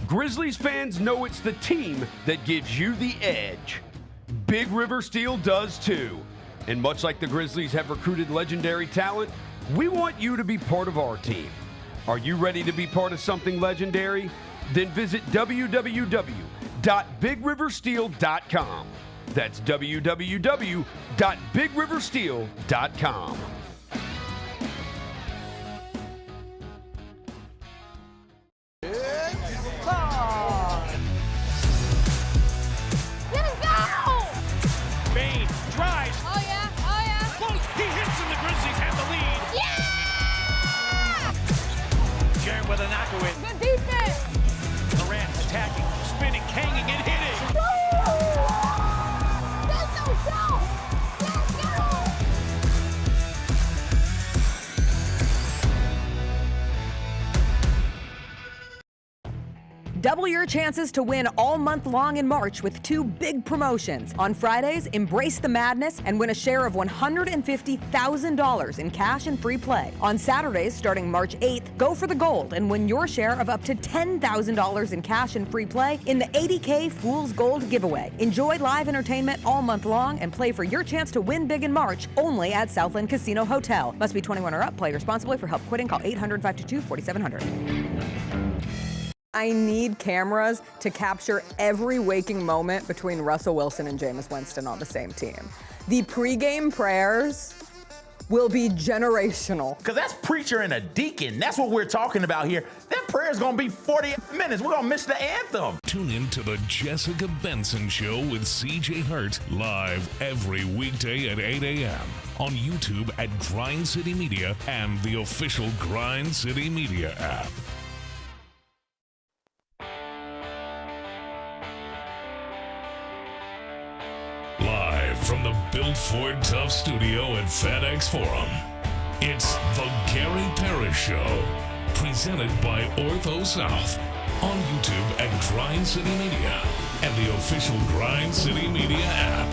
Grizzlies fans know it's the team that gives you the edge. Big River Steel does too. And much like the Grizzlies have recruited legendary talent, we want you to be part of our team. Are you ready to be part of something legendary? Then visit www.bigriversteel.com. That's www.bigriversteel.com. With a knockaway. Good defense. Durant attacking, spinning, hanging, and hitting. Let's go. Double your chances to win all month long in March with two big promotions. On Fridays, embrace the madness and win a share of $150,000 in cash and free play. On Saturdays, starting March 8th, go for the gold and win your share of up to $10,000 in cash and free play in the 80K Fool's Gold giveaway. Enjoy live entertainment all month long and play for your chance to win big in March only at Southland Casino Hotel. Must be 21 or up. Play responsibly. For help quitting, call 800-522-4700. I need cameras to capture every waking moment between Russell Wilson and Jameis Winston on the same team. The pregame prayers will be generational. Because that's preacher and a deacon. That's what we're talking about here. That prayer's going to be 40 minutes. We're going to miss the anthem. Tune in to the Jessica Benson Show with CJ Hurt live every weekday at 8 a.m. on YouTube at Grind City Media and the official Grind City Media app. Live from the Built Ford Tough studio at FedEx Forum, it's the Gary Parrish Show, presented by Ortho South, on YouTube at Grind City Media and the official Grind City Media app.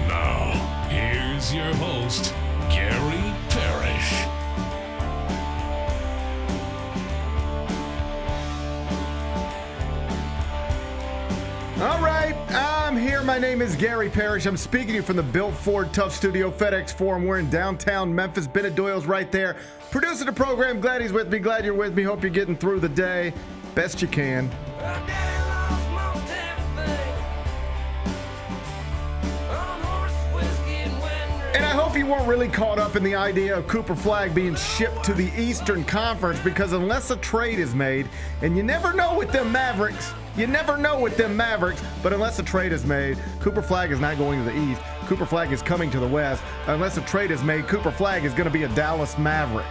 Now, here's your host, Gary Parrish. All right, I'm here. My name is Gary Parrish. I'm speaking to you from the Built Ford Tough Studio, FedEx Forum. We're in downtown Memphis. Bennett Doyle's right there, producing the program. Glad he's with me. Glad you're with me. Hope you're getting through the day best you can. And I hope you weren't really caught up in the idea of Cooper Flagg being shipped to the Eastern Conference, because unless a trade is made, and you never know with them Mavericks, but unless a trade is made, Cooper Flagg is not going to the East. Cooper Flagg is coming to the West. Unless a trade is made, Cooper Flagg is going to be a Dallas Maverick.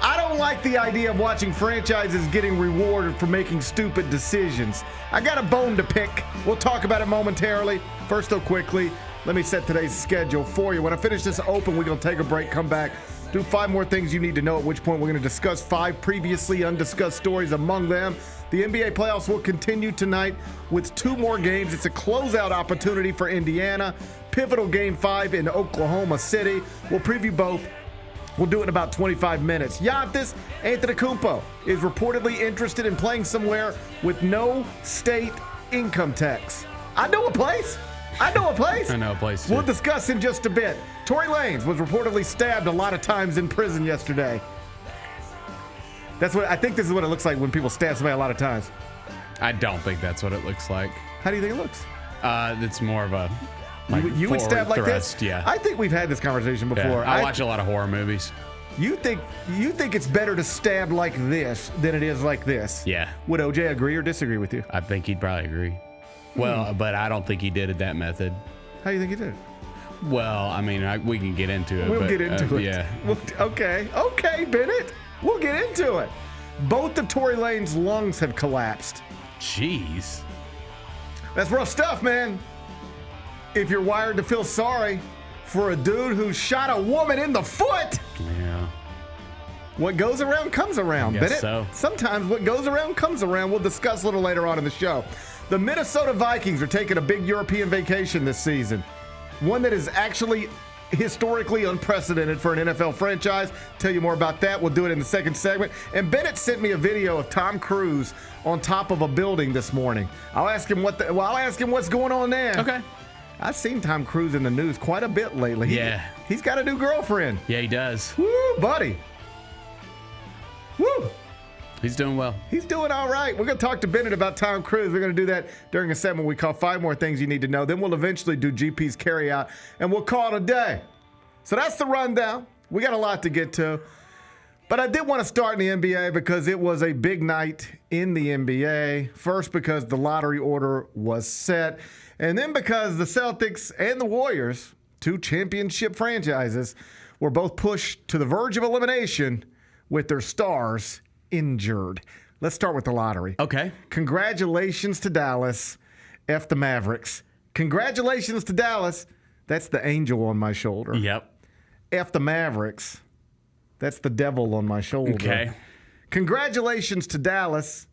I don't like the idea of watching franchises getting rewarded for making stupid decisions. I got a bone to pick. We'll talk about it momentarily. First, though, quickly, let me set today's schedule for you. When I finish this open, we're going to take a break, come back, do 5 more things you need to know, at which point we're going to discuss 5 previously undiscussed stories. Among them, the NBA playoffs will continue tonight with 2 more games. It's a closeout opportunity for Indiana. Pivotal Game 5 in Oklahoma City. We'll preview both. We'll do it in about 25 minutes. Giannis Antetokounmpo is reportedly interested in playing somewhere with no state income tax. I know a place. I know a place too. We'll discuss in just a bit. Tory Lanez was reportedly stabbed a lot of times in prison yesterday. That's what I think. This is what it looks like when people stab somebody a lot of times. I don't think that's what it looks like. How do you think it looks? It's more of a you would stab like thrust, this? Yeah. I think we've had this conversation before. Yeah, I watch a lot of horror movies. You think it's better to stab like this than it is like this? Yeah. Would OJ agree or disagree with you? I think he'd probably agree. Well, but I don't think he did it that method. How do you think he did it? Well, I mean, we can get into it. We'll get into it. Yeah. Okay, Bennett. We'll get into it. Both of Tory Lanez's lungs have collapsed. Jeez. That's rough stuff, man. If you're wired to feel sorry for a dude who shot a woman in the foot. Yeah. What goes around comes around, I guess Bennett. so. Sometimes what goes around comes around. We'll discuss a little later on in the show. The Minnesota Vikings are taking a big European vacation this season. One that is actually historically unprecedented for an NFL franchise. Tell you more about that. We'll do it in the second segment. And Bennett sent me a video of Tom Cruise on top of a building this morning. I'll ask him what's going on there. Okay. I've seen Tom Cruise in the news quite a bit lately. Yeah. He's got a new girlfriend. Yeah, he does. Woo, buddy. Woo. He's doing well. He's doing all right. We're going to talk to Bennett about Tom Cruise. We're going to do that during a segment we call 5 More Things You Need to Know. Then we'll eventually do GP's Carryout, and we'll call it a day. So that's the rundown. We got a lot to get to. But I did want to start in the NBA because it was a big night in the NBA. First, because the lottery order was set. And then because the Celtics and the Warriors, 2 championship franchises, were both pushed to the verge of elimination with their stars injured. Let's start with the lottery. Okay. Congratulations to Dallas. F the Mavericks. Congratulations to Dallas. That's the angel on my shoulder. Yep. F the Mavericks. That's the devil on my shoulder. Okay. Congratulations to Dallas.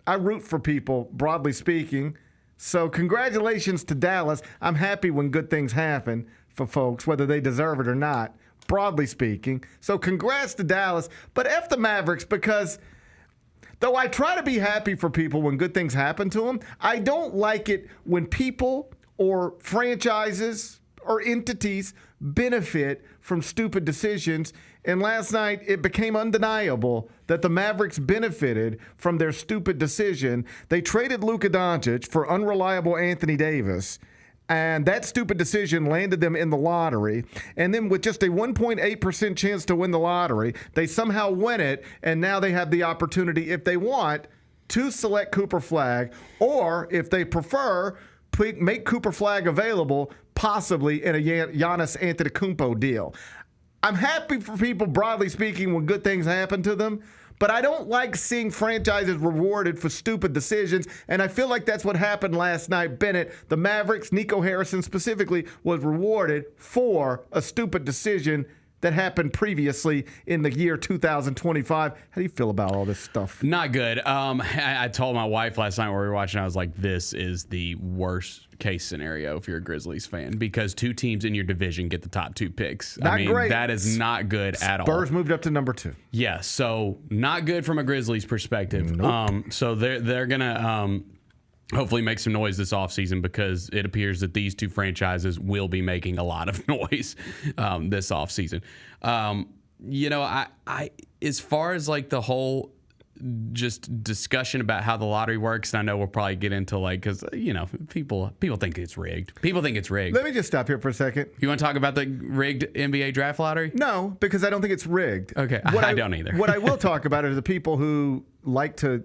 I root for people, broadly speaking. So congratulations to Dallas. I'm happy when good things happen for folks, whether they deserve it or not, broadly speaking. So congrats to Dallas. But F the Mavericks, because though I try to be happy for people when good things happen to them, I don't like it when people or franchises or entities benefit from stupid decisions. And last night, it became undeniable that the Mavericks benefited from their stupid decision. They traded Luka Doncic for unreliable Anthony Davis, and that stupid decision landed them in the lottery. And then with just a 1.8% chance to win the lottery, they somehow win it, and now they have the opportunity, if they want, to select Cooper Flagg, or if they prefer, make Cooper Flagg available, possibly in a Giannis Antetokounmpo deal. I'm happy for people, broadly speaking, when good things happen to them, but I don't like seeing franchises rewarded for stupid decisions, and I feel like that's what happened last night. Bennett, the Mavericks, Nico Harrison specifically, was rewarded for a stupid decision that happened previously in the year 2025. How do you feel about all this stuff? Not good. I told my wife last night when we were watching, I was like, this is the worst case scenario if you're a Grizzlies fan, because 2 teams in your division get the top 2 picks. Not great. That is not good at all. Spurs moved up to number 2. Yeah, so not good from a Grizzlies perspective. Nope. So they're going to hopefully make some noise this offseason, because it appears that these 2 franchises will be making a lot of noise this offseason. I as far as like the whole just discussion about how the lottery works, and I know we'll probably get into because people think it's rigged. People think it's rigged. Let me just stop here for a second. You want to talk about the rigged NBA draft lottery? No, because I don't think it's rigged. Okay, I don't either. What I will talk about are the people who like to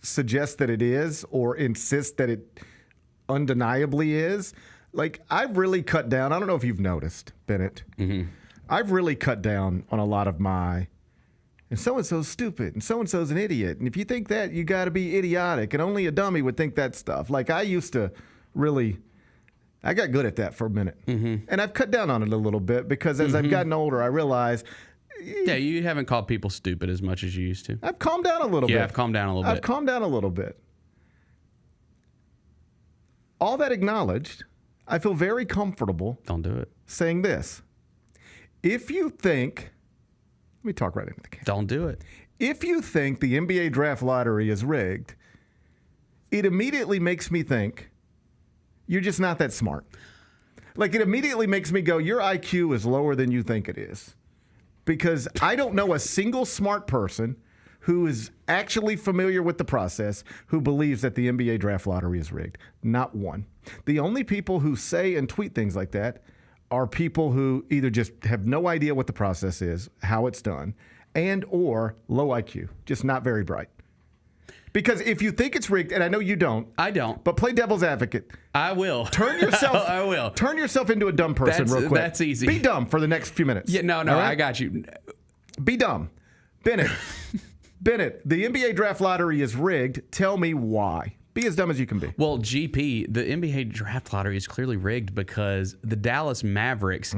suggest that it is, or insist that it undeniably is. Like, I've really cut down. I don't know if you've noticed, Bennett. Mm-hmm. I've really cut down on a lot of my, and so-and-so's stupid, and so-and-so's an idiot. And if you think that, you got to be idiotic, and only a dummy would think that stuff. Like, I used to really, I got good at that for a minute. Mm-hmm. And I've cut down on it a little bit, because as I've gotten older, I realize, yeah, you haven't called people stupid as much as you used to. I've calmed down a little bit. Yeah, I've calmed down a little bit. I've calmed down a little bit. All that acknowledged, I feel very comfortable. Don't do it. Saying this. If you think, let me talk right into the camera. Don't do it. If you think the NBA draft lottery is rigged, it immediately makes me think you're just not that smart. Like, it immediately makes me go, your IQ is lower than you think it is. Because I don't know a single smart person who is actually familiar with the process who believes that the NBA draft lottery is rigged. Not one. The only people who say and tweet things like that are people who either just have no idea what the process is, how it's done, and or low IQ, just not very bright. Because if you think it's rigged, and I know you don't. I don't. But play devil's advocate. I will. Turn yourself. I will. Turn yourself into a dumb person real quick. That's easy. Be dumb for the next few minutes. Yeah, no, right? I got you. Be dumb. Bennett, the NBA draft lottery is rigged. Tell me why. Be as dumb as you can be. Well, GP, the NBA draft lottery is clearly rigged because the Dallas Mavericks,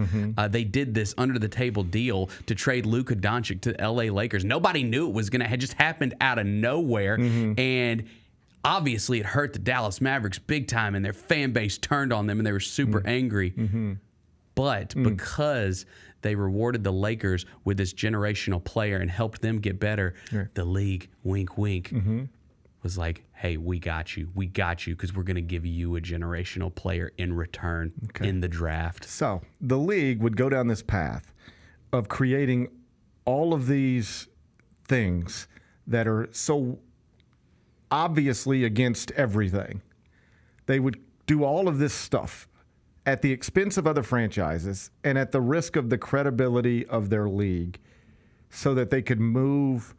they did this under-the-table deal to trade Luka Doncic to the LA Lakers. Nobody knew it was going to have just happened out of nowhere, and obviously it hurt the Dallas Mavericks big time, and their fan base turned on them, and they were super angry. But because they rewarded the Lakers with this generational player and helped them get better, the league, wink, wink, was like, hey, we got you because we're going to give you a generational player in return in the draft. So the league would go down this path of creating all of these things that are so obviously against everything. They would do all of this stuff at the expense of other franchises and at the risk of the credibility of their league so that they could move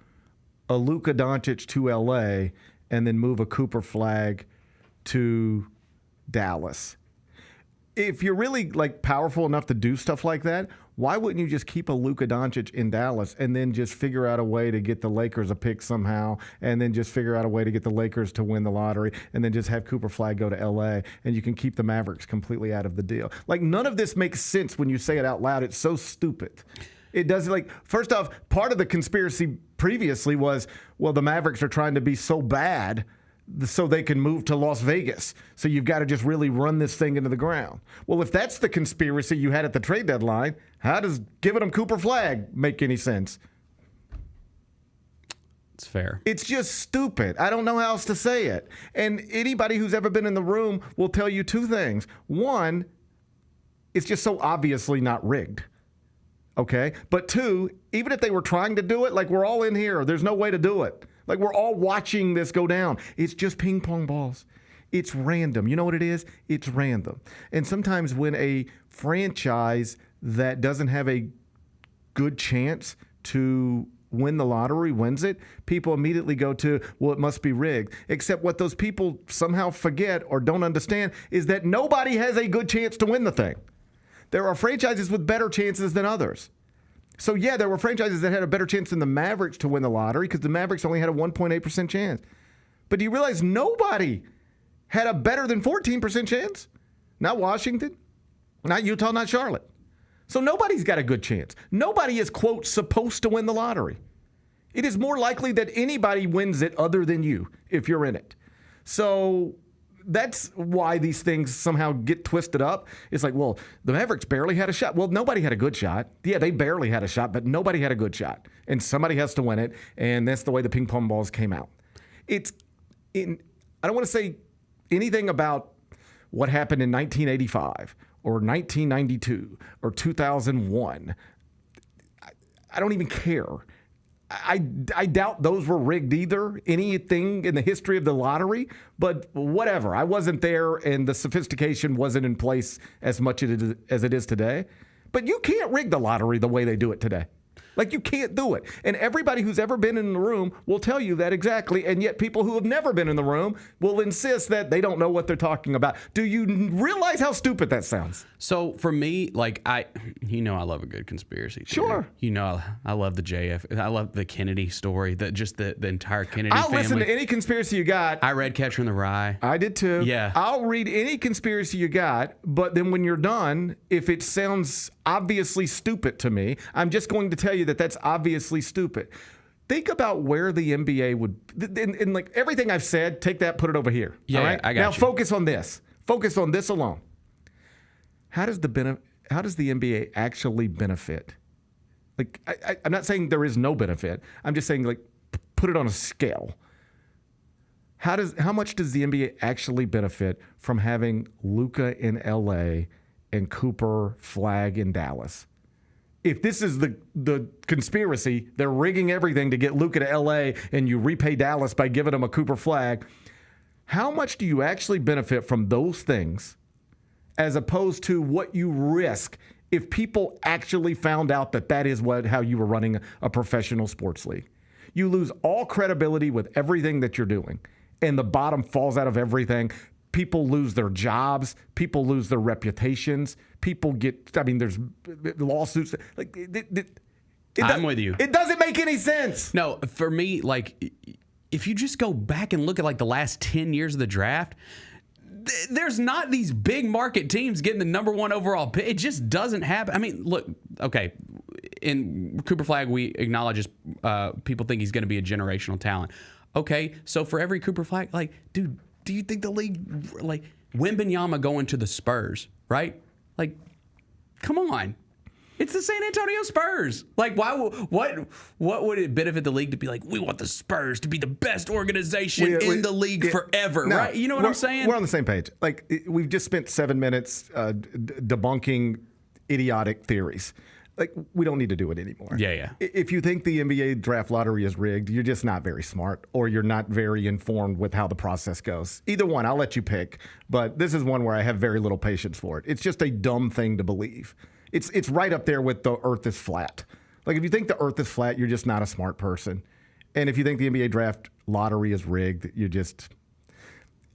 a Luka Doncic to L.A. and then move a Cooper Flag to Dallas. If you're really powerful enough to do stuff like that, why wouldn't you just keep a Luka Doncic in Dallas and then just figure out a way to get the Lakers a pick somehow and then just figure out a way to get the Lakers to win the lottery and then just have Cooper Flag go to L.A. and you can keep the Mavericks completely out of the deal? None of this makes sense when you say it out loud. It's so stupid. It doesn't first off, part of the conspiracy previously was, well, the Mavericks are trying to be so bad so they can move to Las Vegas. So you've got to just really run this thing into the ground. Well, if that's the conspiracy you had at the trade deadline, how does giving them Cooper Flag make any sense? It's fair. It's just stupid. I don't know how else to say it. And anybody who's ever been in the room will tell you two things. One, it's just so obviously not rigged. Okay? But two, even if they were trying to do it, we're all in here. There's no way to do it. We're all watching this go down. It's just ping pong balls. It's random. You know what it is? It's random. And sometimes when a franchise that doesn't have a good chance to win the lottery wins it, people immediately go to, well, it must be rigged. Except what those people somehow forget or don't understand is that nobody has a good chance to win the thing. There are franchises with better chances than others. So, yeah, there were franchises that had a better chance than the Mavericks to win the lottery because the Mavericks only had a 1.8% chance. But do you realize nobody had a better than 14% chance? Not Washington, not Utah, not Charlotte. So nobody's got a good chance. Nobody is, quote, supposed to win the lottery. It is more likely that anybody wins it other than you if you're in it. So that's why these things somehow get twisted up. It's well, the Mavericks barely had a shot. Well, nobody had a good shot. Yeah, they barely had a shot, but nobody had a good shot. And somebody has to win it, and that's the way the ping pong balls came out. I don't want to say anything about what happened in 1985 or 1992 or 2001. I don't even care. I doubt those were rigged either, anything in the history of the lottery, but whatever. I wasn't there, and the sophistication wasn't in place as much as it is today. But you can't rig the lottery the way they do it today. You can't do it. And everybody who's ever been in the room will tell you that exactly, and yet people who have never been in the room will insist that they don't know what they're talking about. Do you realize how stupid that sounds? So for me, I love a good conspiracy theory. Sure. I love the I love the Kennedy story, the entire Kennedy family. I'll listen to any conspiracy you got. I read Catcher in the Rye. I did too. Yeah. I'll read any conspiracy you got, but then when you're done, if it sounds obviously stupid to me, I'm just going to tell you that that's obviously stupid. Think about where the NBA would, in everything I've said, take that, put it over here. Yeah, all right? I got now you. focus on this. Focus on this alone. How does the NBA actually benefit? I'm not saying there is no benefit. I'm just saying put it on a scale. How much does the NBA actually benefit from having Luka in LA and Cooper Flag in Dallas? If this is the conspiracy, they're rigging everything to get Luka to L.A. and you repay Dallas by giving them a Cooper Flag, how much do you actually benefit from those things as opposed to what you risk if people actually found out that is how you were running a professional sports league? You lose all credibility with everything that you're doing, and the bottom falls out of everything. People lose their jobs. People lose their reputations. People there's lawsuits. I'm with you. It doesn't make any sense. No, for me, if you just go back and look at the last 10 years of the draft, there's not these big market teams getting the number one overall pick. It just doesn't happen. Look, okay, in Cooper Flag, we acknowledge people think he's going to be a generational talent. Okay, so for every Cooper Flag, dude, do you think the league, Wembanyama going to the Spurs, right? Come on. It's the San Antonio Spurs. Like, what would it benefit the league to be like, we want the Spurs to be the best organization in the league forever, right? You know what I'm saying? We're on the same page. Like, we've just spent 7 minutes debunking idiotic theories. Like, we don't need to do it anymore. Yeah. If you think the NBA draft lottery is rigged, you're just not very smart, or you're not very informed with how the process goes. Either one, I'll let you pick. But this is one where I have very little patience for it. It's just a dumb thing to believe. It's right up there with the earth is flat. Like, if you think the earth is flat, you're just not a smart person. And if you think the NBA draft lottery is rigged, you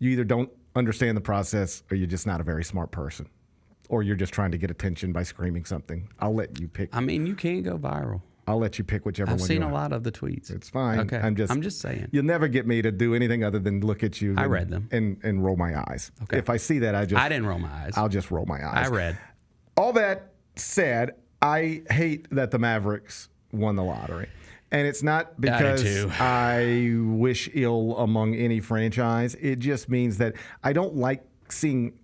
either don't understand the process, or you're just not a very smart person. Or you're just trying to get attention by screaming something. I'll let you pick. I mean, you can go viral. I'll let you pick whichever one you want. I've seen a lot of the tweets. It's fine. Okay. I'm just saying. You'll never get me to do anything other than look at you. I read them. And roll my eyes. Okay. If I see that, I didn't roll my eyes. I'll just roll my eyes. I read. All that said, I hate that the Mavericks won the lottery. And it's not because I wish ill among any franchise. It just means that I don't like seeing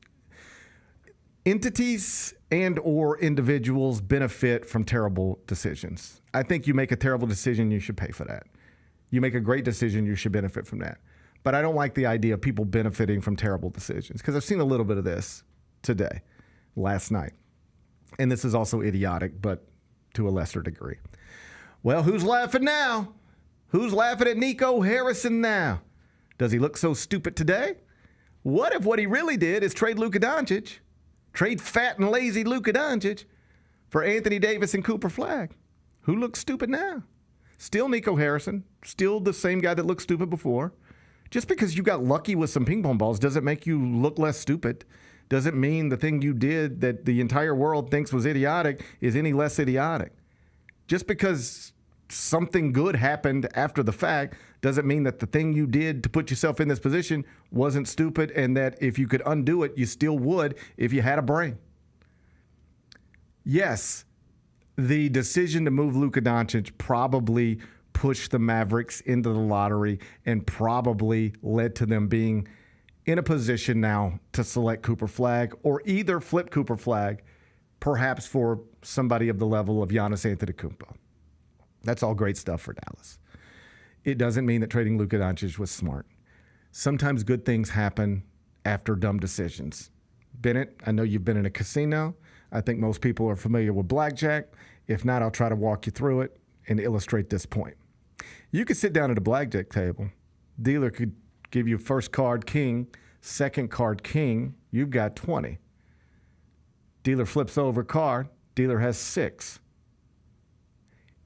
entities and or individuals benefit from terrible decisions. I think you make a terrible decision, you should pay for that. You make a great decision, you should benefit from that. But I don't like the idea of people benefiting from terrible decisions, because I've seen a little bit of this today, last night. And this is also idiotic, but to a lesser degree. Well, who's laughing now? Who's laughing at Nico Harrison now? Does he look so stupid today? What if what he really did is trade Luka Doncic, trade fat and lazy Luka Doncic for Anthony Davis and Cooper Flagg? Who looks stupid now? Still Nico Harrison, still the same guy that looked stupid before. Just because you got lucky with some ping pong balls doesn't make you look less stupid. Doesn't mean the thing you did that the entire world thinks was idiotic is any less idiotic. Just because something good happened after the fact doesn't mean that the thing you did to put yourself in this position wasn't stupid, and that if you could undo it, you still would if you had a brain. Yes, the decision to move Luka Doncic probably pushed the Mavericks into the lottery and probably led to them being in a position now to select Cooper Flagg, or either flip Cooper Flagg, perhaps for somebody of the level of Giannis Antetokounmpo. That's all great stuff for Dallas. It doesn't mean that trading Luka Doncic was smart. Sometimes good things happen after dumb decisions. Bennett, I know you've been in a casino. I think most people are familiar with blackjack. If not, I'll try to walk you through it and illustrate this point. You could sit down at a blackjack table. Dealer could give you first card king, second card king. You've got 20. Dealer flips over card. Dealer has 6.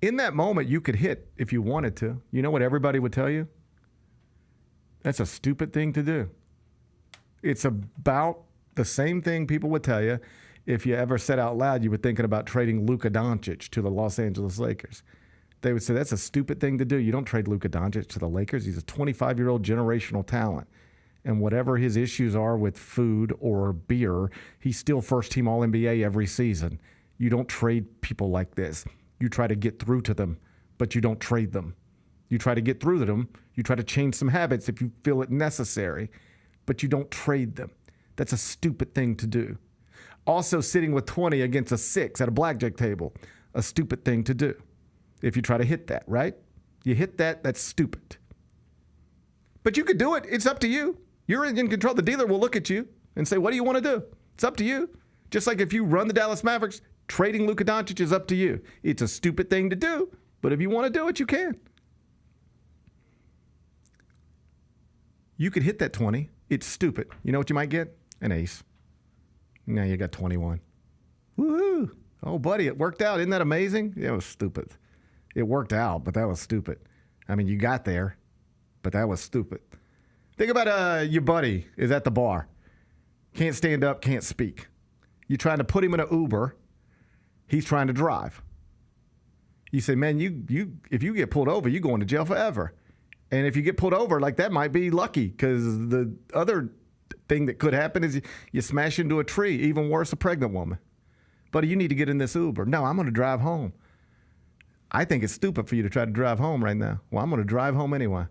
In that moment, you could hit if you wanted to. You know what everybody would tell you? That's a stupid thing to do. It's about the same thing people would tell you if you ever said out loud you were thinking about trading Luka Doncic to the Los Angeles Lakers. They would say, that's a stupid thing to do. You don't trade Luka Doncic to the Lakers. He's a 25-year-old generational talent. And whatever his issues are with food or beer, he's still first-team All-NBA every season. You don't trade people like this. You try to get through to them, but you don't trade them. You try to get through to them. You try to change some habits if you feel it necessary, but you don't trade them. That's a stupid thing to do. Also, sitting with 20 against a 6 at a blackjack table, a stupid thing to do. If you try to hit that, right? You hit that, that's stupid. But you could do it. It's up to you. You're in control. The dealer will look at you and say, what do you want to do? It's up to you. Just like if you run the Dallas Mavericks, trading Luka Doncic is up to you. It's a stupid thing to do, but if you want to do it, you can. You could hit that 20. It's stupid. You know what you might get? An ace. Now you got 21. Woohoo! Oh, buddy, it worked out. Isn't that amazing? Yeah, it was stupid. It worked out, but that was stupid. I mean, you got there, but that was stupid. Think about your buddy is at the bar. Can't stand up, can't speak. You're trying to put him in an Uber. He's trying to drive. You say, man, if you get pulled over, you're going to jail forever. And if you get pulled over, like that might be lucky, because the other thing that could happen is you smash into a tree, even worse, a pregnant woman. Buddy, you need to get in this Uber. No, I'm going to drive home. I think it's stupid for you to try to drive home right now. Well, I'm going to drive home anyway.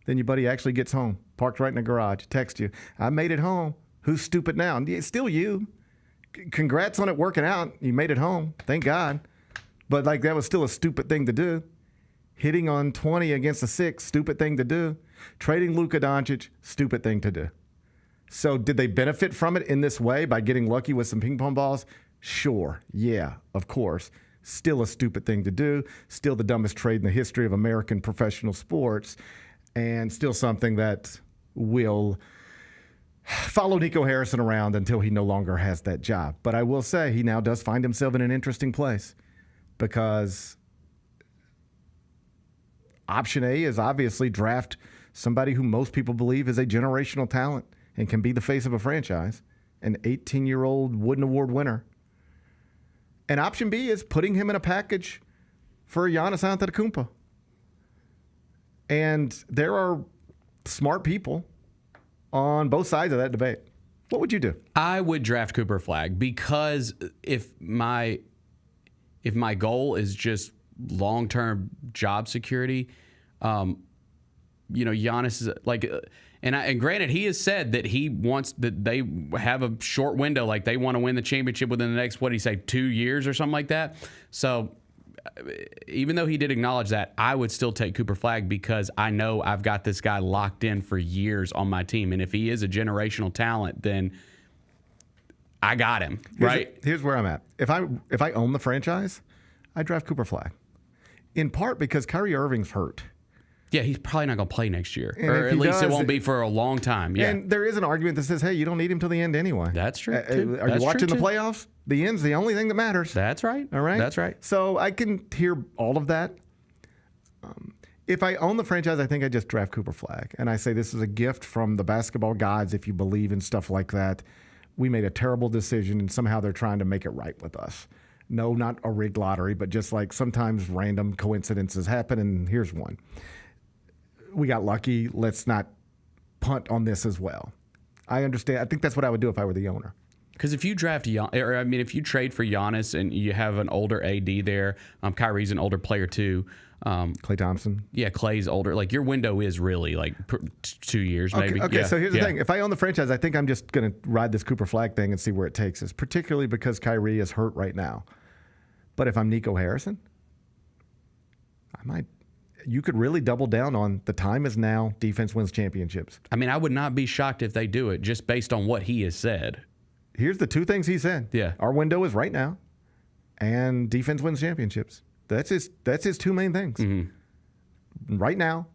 Then your buddy actually gets home, parked right in the garage, texts you, I made it home. Who's stupid now? And it's still you, congrats on it working out. You made it home. Thank God. But, like, that was still a stupid thing to do. Hitting on 20 against a 6, stupid thing to do. Trading Luka Doncic, stupid thing to do. So did they benefit from it in this way by getting lucky with some ping pong balls? Sure. Yeah, of course. Still a stupid thing to do. Still the dumbest trade in the history of American professional sports. And still something that will follow Nico Harrison around until he no longer has that job. But I will say he now does find himself in an interesting place because option A is obviously draft somebody who most people believe is a generational talent and can be the face of a franchise, an 18-year-old Wooden Award winner. And option B is putting him in a package for Giannis Antetokounmpo. And there are smart people on both sides of that debate. What would you do? I would draft Cooper Flag because if my goal is just long-term job security, Giannis is like, and granted, he has said that he wants that they have a short window, like they want to win the championship within the next, 2 years or something like that. So even though he did acknowledge that, I would still take Cooper Flag because I know I've got this guy locked in for years on my team. And if he is a generational talent, then I got him, right? Here's where I'm at. If I own the franchise, I draft Cooper Flag. In part because Kyrie Irving's hurt. Yeah, he's probably not going to play next year. And or at least it won't be for a long time. Yeah. And there is an argument that says, hey, you don't need him till the end anyway. That's true. Are you watching the playoffs? The end's the only thing that matters. That's right. All right? That's right. So I can hear all of that. If I own the franchise, I think I just draft Cooper Flag. And I say this is a gift from the basketball gods if you believe in stuff like that. We made a terrible decision, and somehow they're trying to make it right with us. No, not a rigged lottery, but just like sometimes random coincidences happen, and here's one. We got lucky. Let's not punt on this as well. I understand. I think that's what I would do if I were the owner. Because if you draft, if you trade for Giannis and you have an older AD there, Kyrie's an older player too. Klay Thompson. Yeah, Klay's older. Like your window is really like 2 years maybe. Okay, yeah. So here's the thing. If I own the franchise, I think I'm just going to ride this Cooper Flag thing and see where it takes us, particularly because Kyrie is hurt right now. But if I'm Nico Harrison, you could really double down on the time is now, defense wins championships. I mean, I would not be shocked if they do it just based on what he has said. Here's the 2 things he said. Yeah. Our window is right now, and defense wins championships. That's his 2 main things. Mm-hmm. Right now.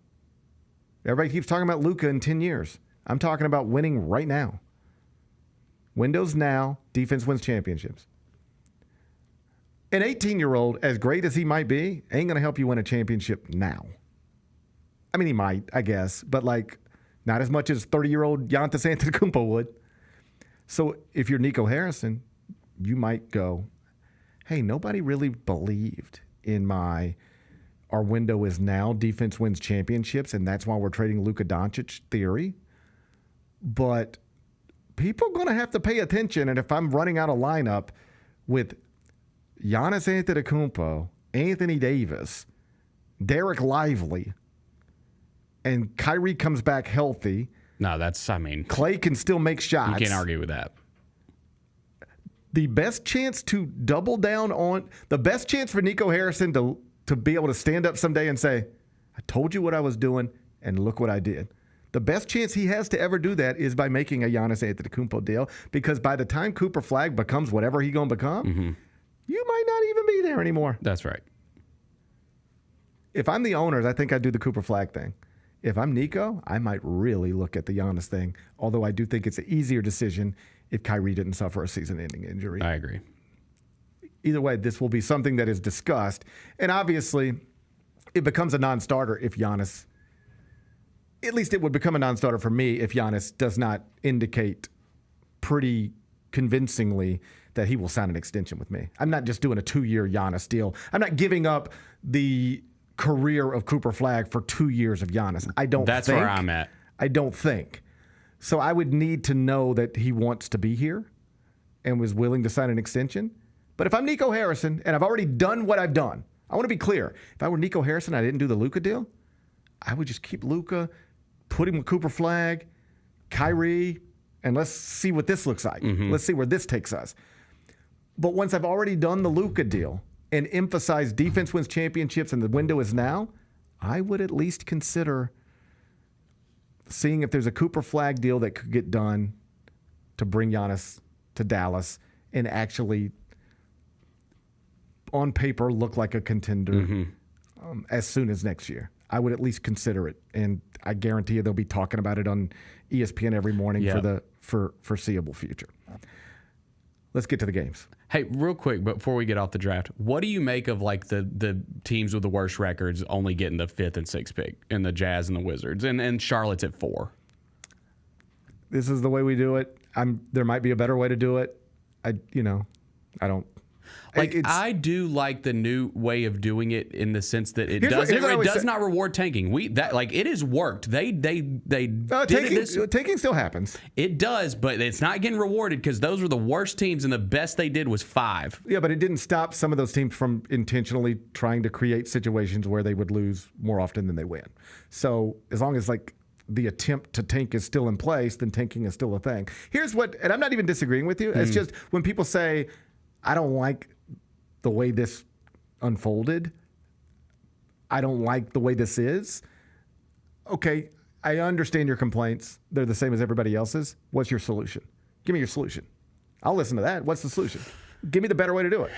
Everybody keeps talking about Luka in 10 years. I'm talking about winning right now. Windows now, defense wins championships. An 18-year-old, as great as he might be, ain't going to help you win a championship now. I mean, he might, I guess, but like not as much as 30-year-old Giannis Antetokounmpo would. So if you're Nico Harrison, you might go, hey, nobody really believed in our window is now, defense wins championships, and that's why we're trading Luka Doncic theory. But people are going to have to pay attention, and if I'm running out a lineup with Giannis Antetokounmpo, Anthony Davis, Derek Lively, and Kyrie comes back healthy. No, Klay can still make shots. You can't argue with that. The best chance to double down on, the best chance for Nico Harrison to be able to stand up someday and say, I told you what I was doing, and look what I did. The best chance he has to ever do that is by making a Giannis Antetokounmpo deal, because by the time Cooper Flag becomes whatever he's going to become, you might not even be there anymore. That's right. If I'm the owners, I think I'd do the Cooper Flag thing. If I'm Nico, I might really look at the Giannis thing, although I do think it's an easier decision if Kyrie didn't suffer a season-ending injury. I agree. Either way, this will be something that is discussed. And obviously, it becomes a non-starter if Giannis, at least it would become a non-starter for me if Giannis does not indicate pretty convincingly that he will sign an extension with me. I'm not just doing a 2-year Giannis deal. I'm not giving up the career of Cooper Flag for 2 years of Giannis. That's where I'm at. I don't think. So I would need to know that he wants to be here and was willing to sign an extension. But if I'm Nico Harrison and I've already done what I've done, I want to be clear. If I were Nico Harrison and I didn't do the Luka deal, I would just keep Luka, put him with Cooper Flag, Kyrie, and let's see what this looks like. Let's see where this takes us. But once I've already done the Luka deal and emphasized defense wins championships and the window is now, I would at least consider seeing if there's a Cooper Flag deal that could get done to bring Giannis to Dallas and actually, on paper, look like a contender as soon as next year. I would at least consider it, and I guarantee you they'll be talking about it on ESPN every morning for the foreseeable future. Let's get to the games. Hey, real quick, before we get off the draft, what do you make of like the teams with the worst records only getting the 5th and 6th pick, and the Jazz and the Wizards, and Charlotte's at 4? This is the way we do it. There might be a better way to do it. I don't. I do like the new way of doing it in the sense that it Here's does not reward tanking. It has worked. They did it tanking still happens. It does, but it's not getting rewarded because those were the worst teams, and the best they did was 5. Yeah, but it didn't stop some of those teams from intentionally trying to create situations where they would lose more often than they win. So as long as the attempt to tank is still in place, then tanking is still a thing. Here's what, and I'm not even disagreeing with you. It's just when people say, I don't like the way this unfolded, I don't like the way this is. Okay, I understand your complaints. They're the same as everybody else's. What's your solution? Give me your solution. I'll listen to that. What's the solution? Give me the better way to do it.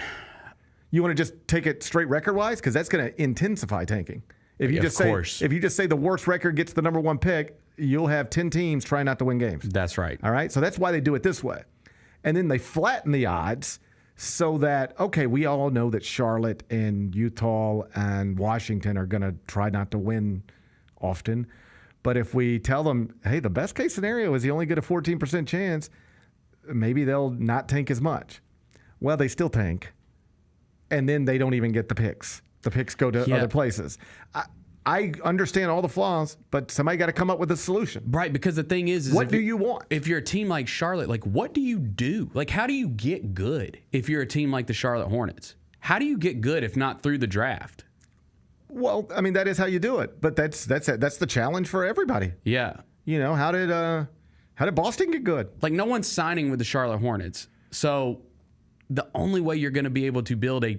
You want to just take it straight record-wise? Because that's going to intensify tanking. If you just say the worst record gets the number 1 pick, you'll have 10 teams trying not to win games. That's right. All right? So that's why they do it this way. And then they flatten the odds so that, okay, we all know that Charlotte and Utah and Washington are going to try not to win often. But if we tell them, hey, the best case scenario is you only get a 14% chance, maybe they'll not tank as much. Well, they still tank. And then they don't even get the picks. The picks go to other places. I understand all the flaws, but somebody got to come up with a solution. Right, because the thing is what do you want? If you're a team like Charlotte, what do you do? How do you get good if you're a team like the Charlotte Hornets? How do you get good if not through the draft? Well, I mean, that is how you do it, but that's the challenge for everybody. Yeah. How did Boston get good? No one's signing with the Charlotte Hornets. So the only way you're going to be able to build a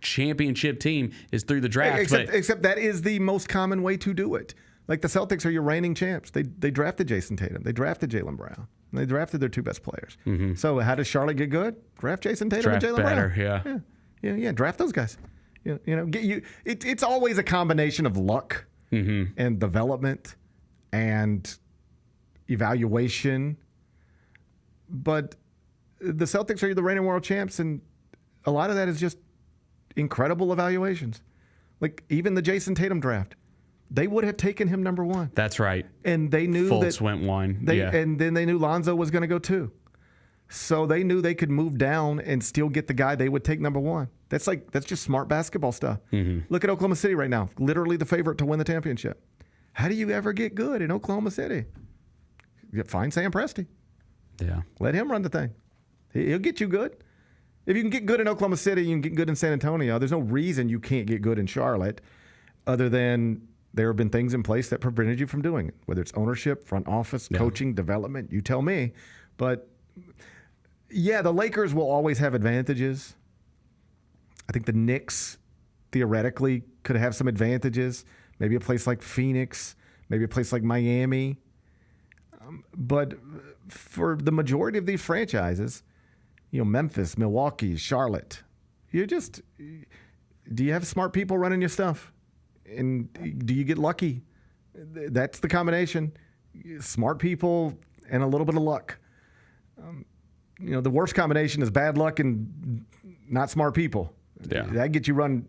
championship team is through the draft. Except that is the most common way to do it. Like the Celtics are your reigning champs. They drafted Jason Tatum. They drafted Jaylen Brown. And they drafted their 2 best players. Mm-hmm. So how does Charlotte get good? Draft Jason Tatum and Jaylen Brown. Yeah. Draft those guys. It's always a combination of luck and development and evaluation. But the Celtics are the reigning world champs, and a lot of that is just incredible evaluations. Even the Jason Tatum draft, they would have taken him number 1. That's right. And they knew Fultz went 1. And then they knew Lonzo was going to go 2. So they knew they could move down and still get the guy they would take number 1. That's just smart basketball stuff. Mm-hmm. Look at Oklahoma City right now, literally the favorite to win the championship. How do you ever get good in Oklahoma City? You find Sam Presti. Yeah. Let him run the thing. He'll get you good. If you can get good in Oklahoma City, you can get good in San Antonio. There's no reason you can't get good in Charlotte other than there have been things in place that prevented you from doing it, whether it's ownership, front office, coaching, development. You tell me. But, yeah, the Lakers will always have advantages. I think the Knicks theoretically could have some advantages. Maybe a place like Phoenix, maybe a place like Miami. But for the majority of these franchises, Memphis, Milwaukee, Charlotte, do you have smart people running your stuff? And do you get lucky? That's the combination. Smart people and a little bit of luck. The worst combination is bad luck and not smart people. Yeah. That gets you run.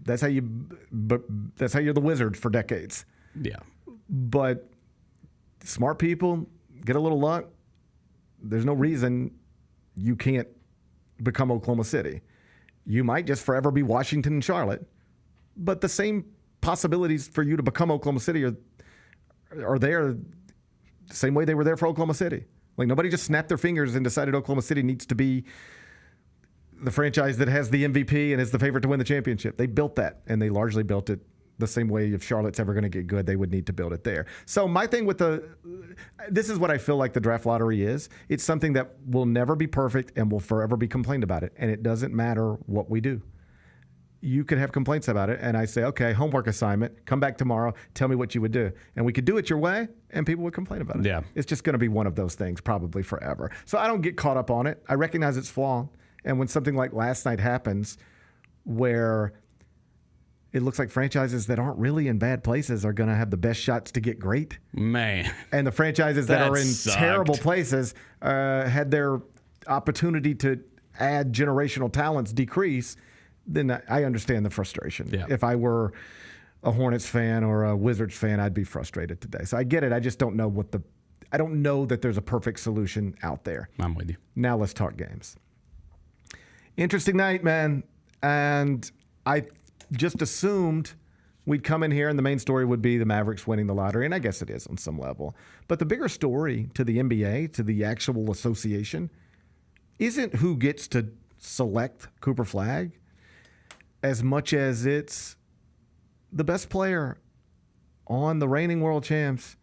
That's how you're the Wizards for decades. Yeah. But smart people get a little luck. There's no reason you can't become Oklahoma City. You might just forever be Washington and Charlotte, but the same possibilities for you to become Oklahoma City are there the same way they were there for Oklahoma City. Nobody just snapped their fingers and decided Oklahoma City needs to be the franchise that has the MVP and is the favorite to win the championship. They built that, and they largely built it the same way if Charlotte's ever going to get good, they would need to build it there. So my thing with this is what I feel like the draft lottery is. It's something that will never be perfect and will forever be complained about it. And it doesn't matter what we do. You could have complaints about it, and I say, okay, homework assignment, come back tomorrow, tell me what you would do. And we could do it your way, and people would complain about it. Yeah. It's just going to be one of those things probably forever. So I don't get caught up on it. I recognize it's flawed. And when something like last night happens where it looks like franchises that aren't really in bad places are going to have the best shots to get great. Man. And the franchises that are in sucked. terrible places had their opportunity to add generational talents decrease, then I understand the frustration. Yeah. If I were a Hornets fan or a Wizards fan, I'd be frustrated today. So I get it. I just don't know I don't know that there's a perfect solution out there. I'm with you. Now let's talk games. Interesting night, man. And I just assumed we'd come in here and the main story would be the Mavericks winning the lottery, and I guess it is on some level. But the bigger story to the NBA, to the actual association, isn't who gets to select Cooper Flagg as much as it's the best player on the reigning world champs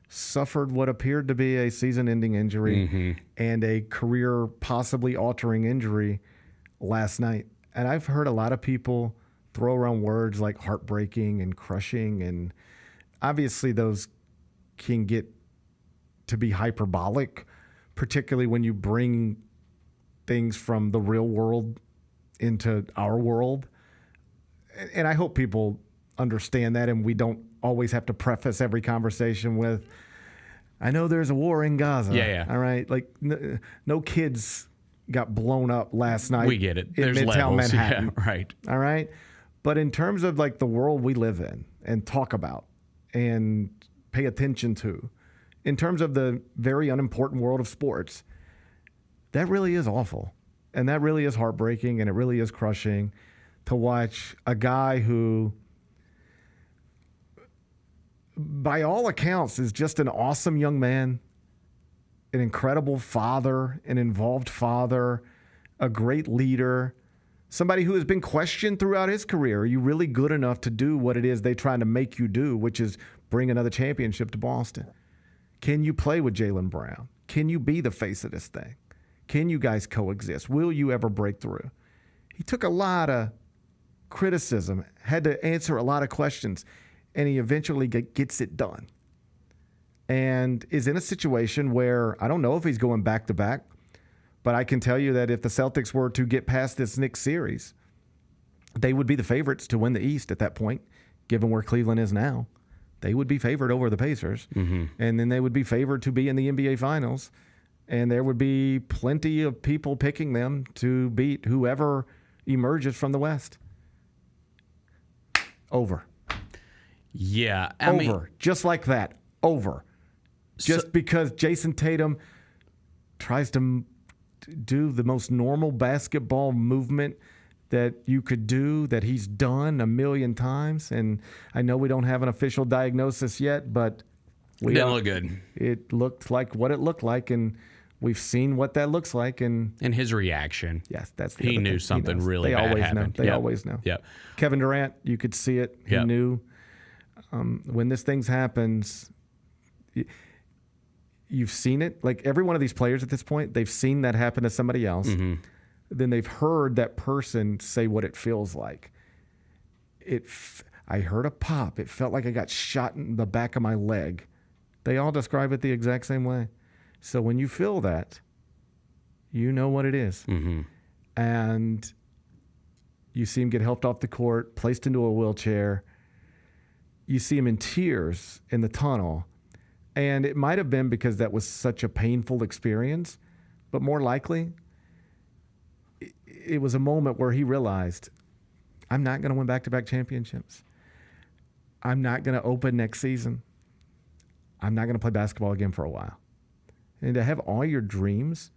suffered what appeared to be a season-ending injury and a career possibly altering injury last night. And I've heard a lot of people throw around words like heartbreaking and crushing, and obviously those can get to be hyperbolic, particularly when you bring things from the real world into our world. And I hope people understand that, and we don't always have to preface every conversation with, I know there's a war in Gaza. Yeah. All right? Like, no kids got blown up last night. We get it. In There's Midtown levels. Manhattan. Yeah, right. All right? But in terms of like the world we live in and talk about and pay attention to, in terms of the very unimportant world of sports, that really is awful. And that really is heartbreaking, and it really is crushing to watch a guy who, by all accounts, is just an awesome young man, an incredible father, an involved father, a great leader, somebody who has been questioned throughout his career. Are you really good enough to do what it is they're trying to make you do, which is bring another championship to Boston? Can you play with Jaylen Brown? Can you be the face of this thing? Can you guys coexist? Will you ever break through? He took a lot of criticism, had to answer a lot of questions, and he eventually gets it done. And is in a situation where I don't know if he's going back to back, but I can tell you that if the Celtics were to get past this Knicks series, they would be the favorites to win the East at that point, given where Cleveland is now. They would be favored over the Pacers, and then they would be favored to be in the NBA Finals, and there would be plenty of people picking them to beat whoever emerges from the West. Over. Yeah. Over. Just like that. Over. Just because Jason Tatum tries to do the most normal basketball movement that you could do, that he's done a million times. And I know we don't have an official diagnosis yet, but it didn't look good. It looked like what it looked like, and we've seen what that looks like. And his reaction. Yes, that's the he other knew thing. something really they bad always happened. know. They always know. Yep. Kevin Durant, you could see it. He knew. When this thing happens, you've seen it. Like every one of these players at this point, they've seen that happen to somebody else. Then they've heard that person say what it feels like. I heard a pop. It felt like I got shot in the back of my leg. They all describe it the exact same way. So when you feel that, you know what it is. And you see him get helped off the court, placed into a wheelchair. You see him in tears in the tunnel. And it might have been because that was such a painful experience, but more likely, it was a moment where he realized, I'm not going to win back-to-back championships. I'm not going to open next season. I'm not going to play basketball again for a while. And to have all your dreams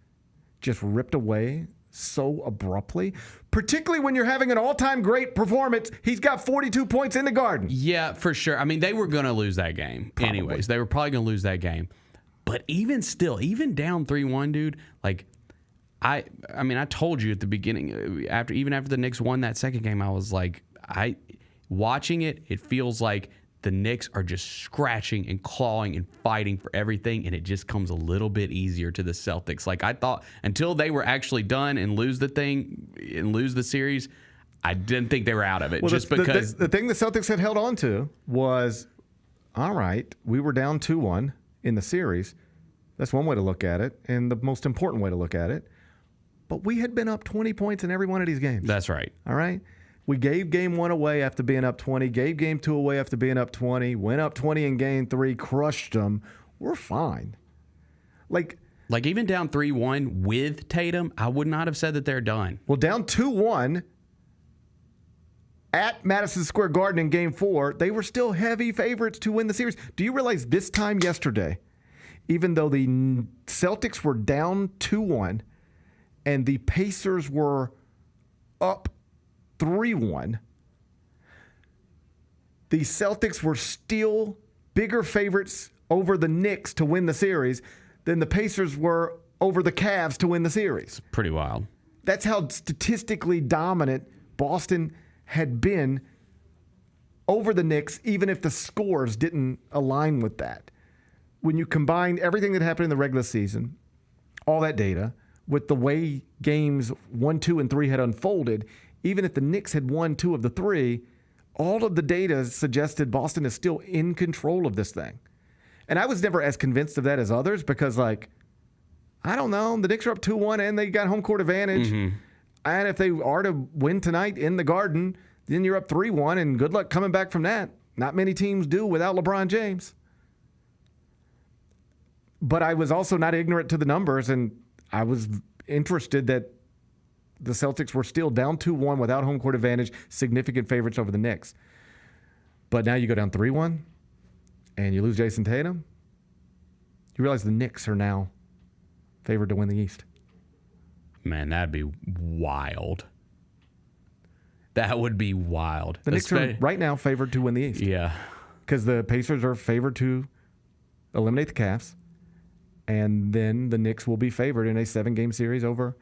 just ripped away so abruptly, particularly when you're having an all-time great performance. He's got 42 points in the Garden. Yeah, for sure. I mean, they were going to lose that game anyways. They were probably going to lose that game. But even still, even down 3-1, dude, like, I mean, I told you at the beginning, after the Knicks won that second game, I was like, Watching it, it feels like the Knicks are just scratching and clawing and fighting for everything, and it just comes a little bit easier to the Celtics. Like, I thought until they were actually done and lose the series, I didn't think they were out of it. Well, because the thing the Celtics had held on to was, all right, we were down 2-1 in the series. That's one way to look at it, and the most important way to look at it. But we had been up 20 points in every one of these games. That's right. All right? We gave game 1 away after being up 20, gave game 2 away after being up 20, went up 20 in game 3, crushed them. We're fine. Like even down 3-1 with Tatum, I would not have said that they're done. Well, down 2-1 at Madison Square Garden in game 4, they were still heavy favorites to win the series. Do you realize this time yesterday, even though the Celtics were down 2-1 and the Pacers were up 3-1, the Celtics were still bigger favorites over the Knicks to win the series than the Pacers were over the Cavs to win the series. Pretty wild. That's how statistically dominant Boston had been over the Knicks, even if the scores didn't align with that. When you combine everything that happened in the regular season, all that data, with the way games 1, 2, and 3 had unfolded, even if the Knicks had won 2 of the 3, all of the data suggested Boston is still in control of this thing. And I was never as convinced of that as others because, like, I don't know. The Knicks are up 2-1 and they got home court advantage. Mm-hmm. And if they are to win tonight in the Garden, then you're up 3-1 and good luck coming back from that. Not many teams do without LeBron James. But I was also not ignorant to the numbers, and I was interested that the Celtics were still down 2-1 without home court advantage, significant favorites over the Knicks. But now you go down 3-1 and you lose Jason Tatum. You realize the Knicks are now favored to win the East. Man, that'd be wild. That would be wild. The Knicks are right now favored to win the East. Yeah. Because the Pacers are favored to eliminate the Cavs. And then the Knicks will be favored in a 7-game series over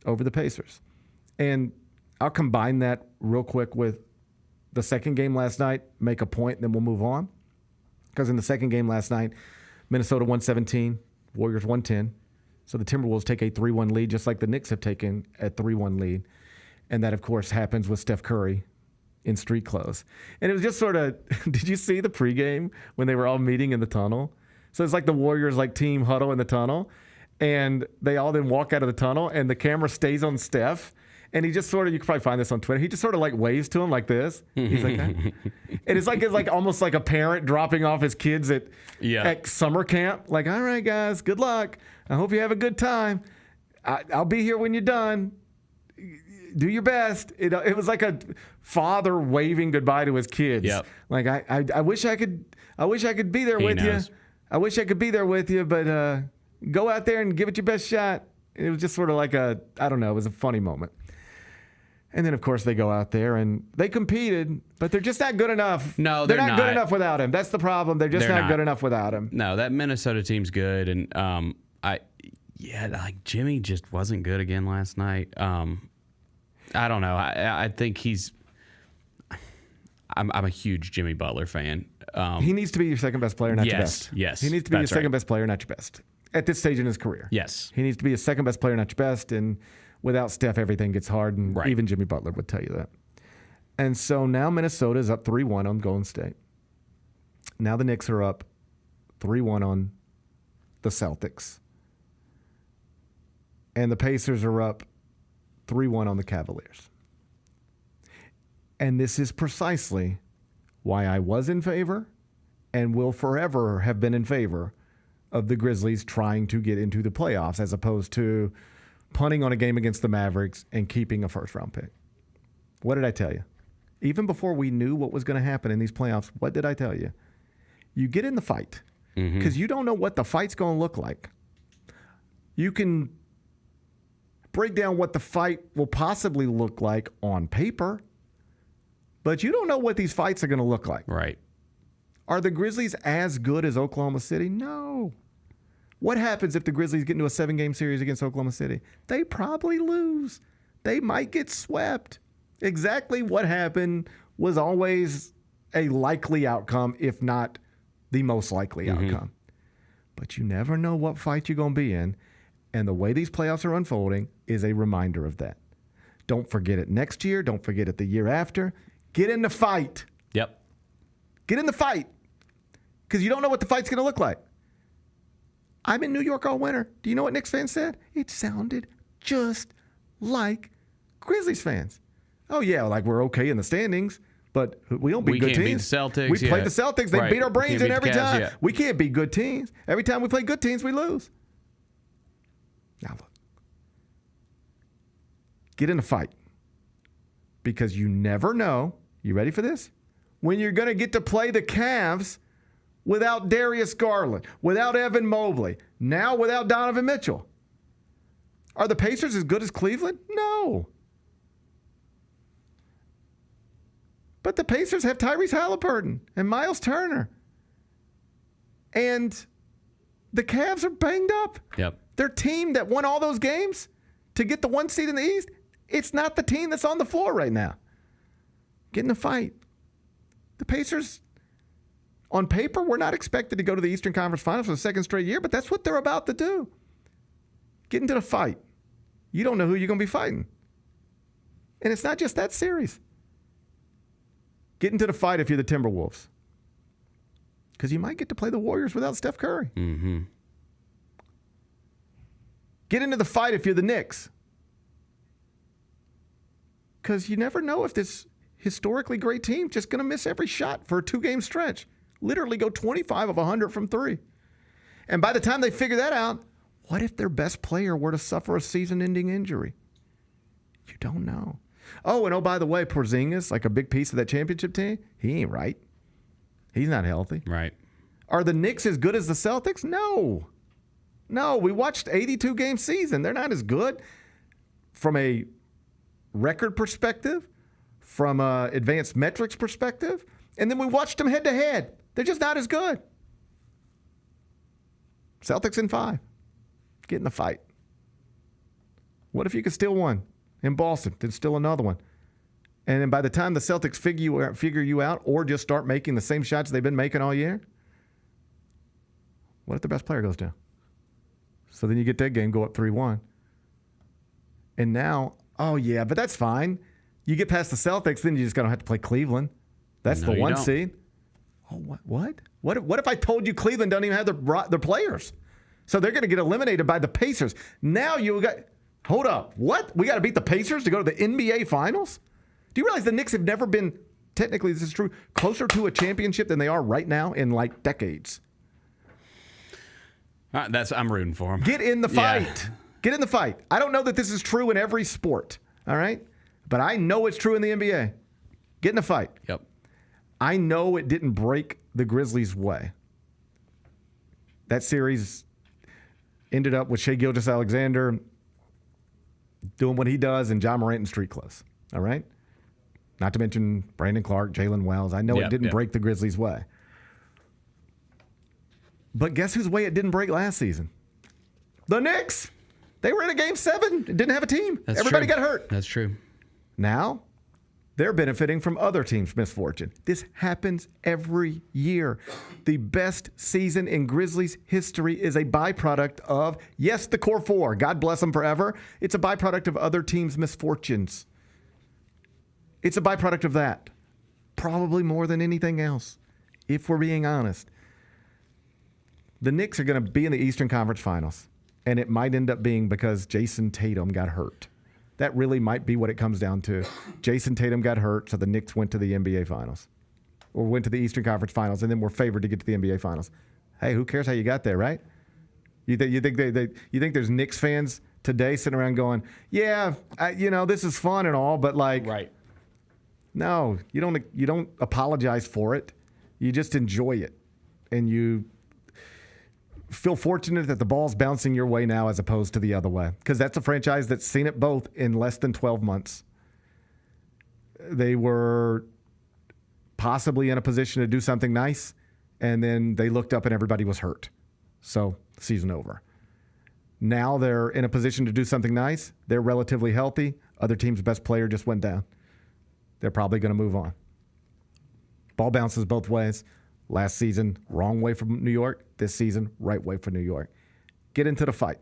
the Pacers. And I'll combine that real quick with the second game last night, make a point, and then we'll move on. Because in the second game last night, Minnesota 117, Warriors 110. So the Timberwolves take a 3-1 lead, just like the Knicks have taken a 3-1 lead. And that, of course, happens with Steph Curry in street clothes. And it was just sort of, did you see the pregame when they were all meeting in the tunnel? So it's like the Warriors team huddle in the tunnel. And they all then walk out of the tunnel, and the camera stays on Steph. And he just sort of, you can probably find this on Twitter, he just sort of waves to him like this. He's like that. And it's like almost like a parent dropping off his kids at summer camp. Like, all right, guys, good luck. I hope you have a good time. I'll be here when you're done. Do your best. It was like a father waving goodbye to his kids. Yep. Like, I wish I could be there with you. I wish I could be there with you, but go out there and give it your best shot. It was just sort of like it was a funny moment. And then, of course, they go out there and they competed, but they're just not good enough. No, they're not good enough without him. That's the problem. They're just not good enough without him. No, that Minnesota team's good, and Jimmy just wasn't good again last night. I don't know. I think I'm a huge Jimmy Butler fan. He needs to be your second best player, not your best. Yes, he needs to be your second best player, not your best. At this stage in his career. Yes. He needs to be a second best player, not your best. And without Steph, everything gets hard. And even Jimmy Butler would tell you that. And so now Minnesota is up 3-1 on Golden State. Now the Knicks are up 3-1 on the Celtics. And the Pacers are up 3-1 on the Cavaliers. And this is precisely why I was in favor and will forever have been in favor of the Grizzlies trying to get into the playoffs as opposed to punting on a game against the Mavericks and keeping a first-round pick. What did I tell you? Even before we knew what was going to happen in these playoffs, what did I tell you? You get in the fight because you don't know what the fight's going to look like. You can break down what the fight will possibly look like on paper, but you don't know what these fights are going to look like. Right. Are the Grizzlies as good as Oklahoma City? No. What happens if the Grizzlies get into a 7-game series against Oklahoma City? They probably lose. They might get swept. Exactly what happened was always a likely outcome, if not the most likely outcome. But you never know what fight you're going to be in, and the way these playoffs are unfolding is a reminder of that. Don't forget it next year. Don't forget it the year after. Get in the fight. Yep. Get in the fight, because you don't know what the fight's going to look like. I'm in New York all winter. Do you know what Knicks fans said? It sounded just like Grizzlies fans. Oh, yeah, like we're okay in the standings, but we don't beat good can't teams. beat the Celtics. We played the Celtics. They beat our brains in every time. Yeah. We can't beat good teams. Every time we play good teams, we lose. Now, look. Get in the fight, because you never know. You ready for this? When you're going to get to play the Cavs without Darius Garland, without Evan Mobley, now without Donovan Mitchell. Are the Pacers as good as Cleveland? No. But the Pacers have Tyrese Halliburton and Miles Turner. And the Cavs are banged up. Yep. Their team that won all those games to get the 1 seed in the East, it's not the team that's on the floor right now. Get in the fight. The Pacers, on paper, were not expected to go to the Eastern Conference Finals for the second straight year, but that's what they're about to do. Get into the fight. You don't know who you're going to be fighting. And it's not just that series. Get into the fight if you're the Timberwolves, because you might get to play the Warriors without Steph Curry. Mm-hmm. Get into the fight if you're the Knicks, because you never know if this historically great team just going to miss every shot for a 2-game stretch. Literally go 25 of 100 from 3. And by the time they figure that out, what if their best player were to suffer a season-ending injury? You don't know. Oh, and by the way, Porzingis, like a big piece of that championship team, he ain't right. He's not healthy. Right. Are the Knicks as good as the Celtics? No. No, we watched 82-game season. They're not as good from a record perspective, from a advanced metrics perspective, and then we watched them head-to-head. They're just not as good. Celtics in 5. Get in the fight. What if you could steal one in Boston, then steal another one? And then by the time the Celtics figure you out or just start making the same shots they've been making all year, what if the best player goes down? So then you get that game, go up 3-1. And now, oh yeah, but that's fine. You get past the Celtics, then you just going to have to play Cleveland. That's the 1 seed. Oh, what? What if I told you Cleveland doesn't even have their players? So they're going to get eliminated by the Pacers. Now hold up. What? We got to beat the Pacers to go to the NBA Finals? Do you realize the Knicks have never been, technically this is true, closer to a championship than they are right now in like decades? I'm rooting for them. Get in the fight. Yeah. Get in the fight. I don't know that this is true in every sport, all right? But I know it's true in the NBA. Get in the fight. Yep. I know it didn't break the Grizzlies' way. That series ended up with Shai Gilgeous-Alexander doing what he does and John Morant in street clothes, all right? Not to mention Brandon Clark, Jalen Wells. I know it didn't break the Grizzlies' way. But guess whose way it didn't break last season? The Knicks. They were in a Game 7. Didn't have a team. Everybody got hurt. That's true. Now, they're benefiting from other teams' misfortune. This happens every year. The best season in Grizzlies history is a byproduct of, yes, the core 4. God bless them forever. It's a byproduct of other teams' misfortunes. It's a byproduct of that. Probably more than anything else, if we're being honest. The Knicks are going to be in the Eastern Conference Finals, and it might end up being because Jason Tatum got hurt. That really might be what it comes down to. Jason Tatum got hurt, so the Knicks went to the NBA Finals or went to the Eastern Conference Finals, and then were favored to get to the NBA Finals. Hey, who cares how you got there, right? You think there's Knicks fans today sitting around going, yeah, this is fun and all, but like, right. No, you don't apologize for it. You just enjoy it, and you feel fortunate that the ball's bouncing your way now as opposed to the other way, because that's a franchise that's seen it both in less than 12 months. They were possibly in a position to do something nice, and then they looked up and everybody was hurt. So, season over. Now they're in a position to do something nice. They're relatively healthy. Other team's best player just went down. They're probably going to move on. Ball bounces both ways. Last season, wrong way from New York. This season, right way for New York. Get into the fight.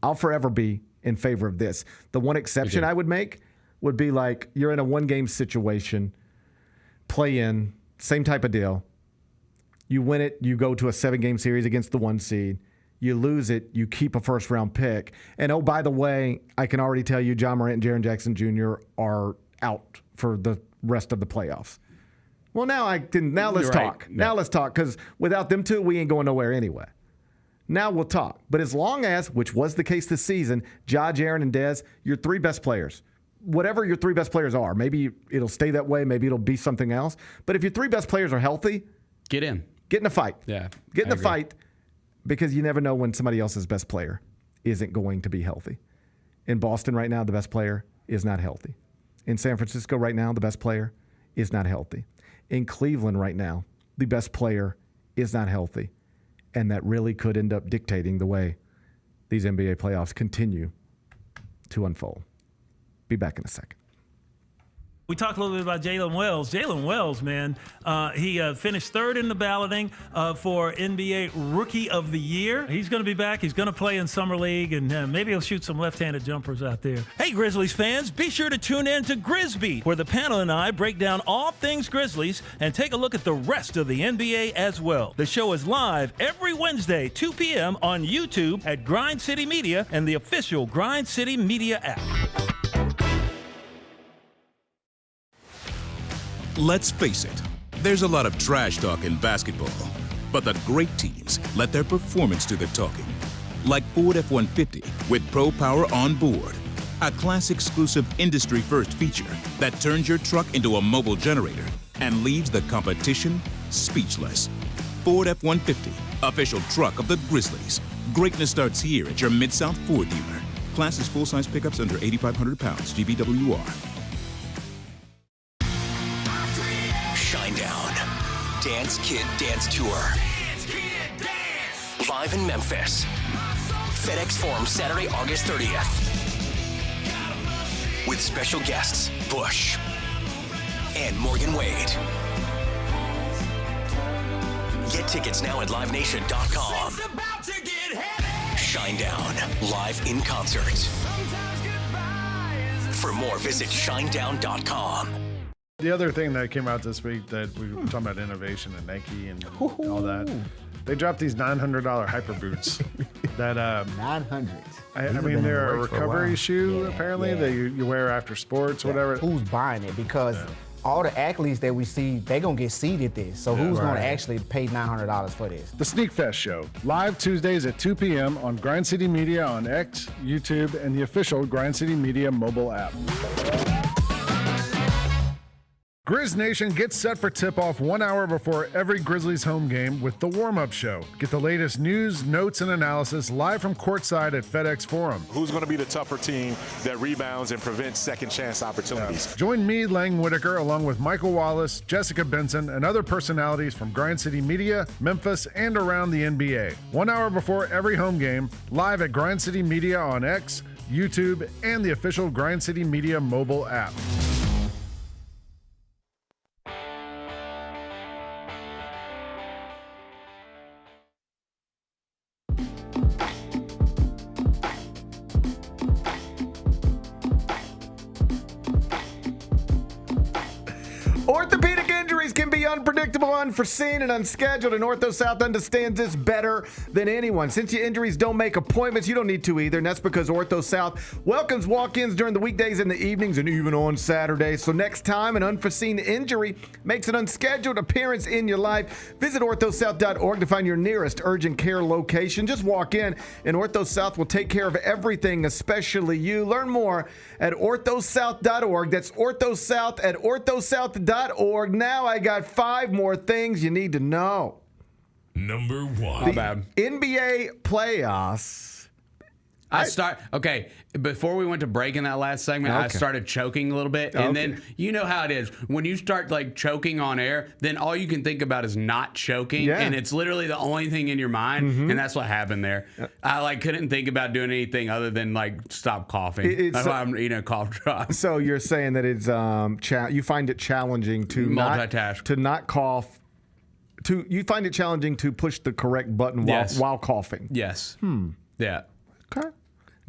I'll forever be in favor of this. The one exception I would make would be like you're in a one-game situation, play in, same type of deal. You win it, you go to a 7-game series against the 1 seed. You lose it, you keep a first-round pick. And, oh, by the way, I can already tell you John Morant and Jaren Jackson Jr. are out for the rest of the playoffs. Well, now let's talk. Now let's talk, because without them two, we ain't going nowhere anyway. Now we'll talk. But as long as, which was the case this season, Ja, Jaren, and Dez, your 3 best players, whatever your 3 best players are, maybe it'll stay that way, maybe it'll be something else. But if your 3 best players are healthy, get in a fight. Yeah, get in a fight, because you never know when somebody else's best player isn't going to be healthy. In Boston right now, the best player is not healthy. In San Francisco right now, the best player is not healthy. In Cleveland right now, the best player is not healthy. And that really could end up dictating the way these NBA playoffs continue to unfold. Be back in a second. We talked a little bit about Jalen Wells. Jalen Wells, man, he finished 3rd in the balloting for NBA Rookie of the Year. He's going to be back. He's going to play in Summer League, and maybe he'll shoot some left-handed jumpers out there. Hey, Grizzlies fans, be sure to tune in to Grizzbeat, where the panel and I break down all things Grizzlies and take a look at the rest of the NBA as well. The show is live every Wednesday, 2 p.m. on YouTube at Grind City Media and the official Grind City Media app. Let's face it, there's a lot of trash talk in basketball, but the great teams let their performance do the talking. Like Ford F-150 with Pro Power on board, a class-exclusive industry-first feature that turns your truck into a mobile generator and leaves the competition speechless. Ford F-150, official truck of the Grizzlies. Greatness starts here at your Mid-South Ford dealer. Class is full-size pickups under 8,500 pounds, GVWR. Shinedown. Dance Kid Dance Tour. Live in Memphis. FedEx Forum, Saturday, August 30th. With special guests, Bush and Morgan Wade. Get tickets now at livenation.com. Shinedown, live in concert. For more, visit shinedown.com. The other thing that came out this week that we were talking about innovation and Nike and all that, they dropped these $900 hyper boots that 900. I mean, they're a recovery shoe apparently that you wear after sports, whatever. Who's buying it? Because all the athletes that we see, they're gonna get seated this. So who's gonna actually pay $900 for this? The Sneak Fest Show, live Tuesdays at 2 p.m. on Grind City Media on X, YouTube, and the official Grind City Media mobile app. Grizz Nation gets set for tip-off 1 hour before every Grizzlies home game with the warm-up show. Get the latest news, notes, and analysis live from courtside at FedEx Forum. Who's going to be the tougher team that rebounds and prevents second-chance opportunities? Join me, Lang Whitaker, along with Michael Wallace, Jessica Benson, and other personalities from Grind City Media, Memphis, and around the NBA. 1 hour before every home game, live at Grind City Media on X, YouTube, and the official Grind City Media mobile app. Orthopedic injuries can be unpredictable, unforeseen, and unscheduled, and Ortho South understands this better than anyone. Since your injuries don't make appointments, you don't need to either, and that's because Ortho South welcomes walk-ins during the weekdays and the evenings and even on Saturdays. So next time an unforeseen injury makes an unscheduled appearance in your life, visit orthosouth.org to find your nearest urgent care location. Just walk in, and Ortho South will take care of everything, especially you. Learn more at orthosouth.org. That's orthosouth at orthosouth.org. Now I got 5 more things you need to know. Number 1. The NBA playoffs Before we went to break in that last segment, I started choking a little bit. And then you know how it is. When you start like choking on air, then all you can think about is not choking. Yeah. And it's literally the only thing in your mind. And that's what happened there. I like couldn't think about doing anything other than like stop coughing. That's why I'm eating a cough drop. So you're saying that it's you find it challenging to multitask, to not cough. You find it challenging to push the correct button while coughing. Yes. Yeah. Okay.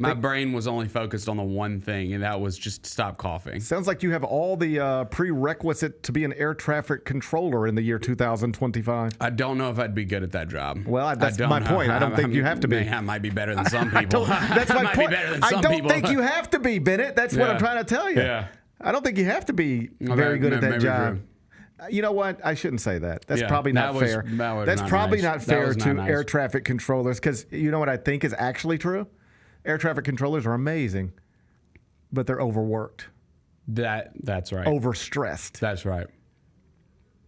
My brain was only focused on the one thing, and that was just stop coughing. Sounds like you have all the prerequisite to be an air traffic controller in the year 2025. I don't know if I'd be good at that job. Well, that's my point. I don't think you have to be. I might be better than some people. That's my point. I don't think you have to be, Bennett. That's what I'm trying to tell you. Yeah. I don't think you have to be very good at that job. True. You know what? I shouldn't say that. That's probably not fair. That's probably not fair to air traffic controllers, because you know what I think is actually true? Air traffic controllers are amazing, but they're overworked. That's right. Overstressed. That's right.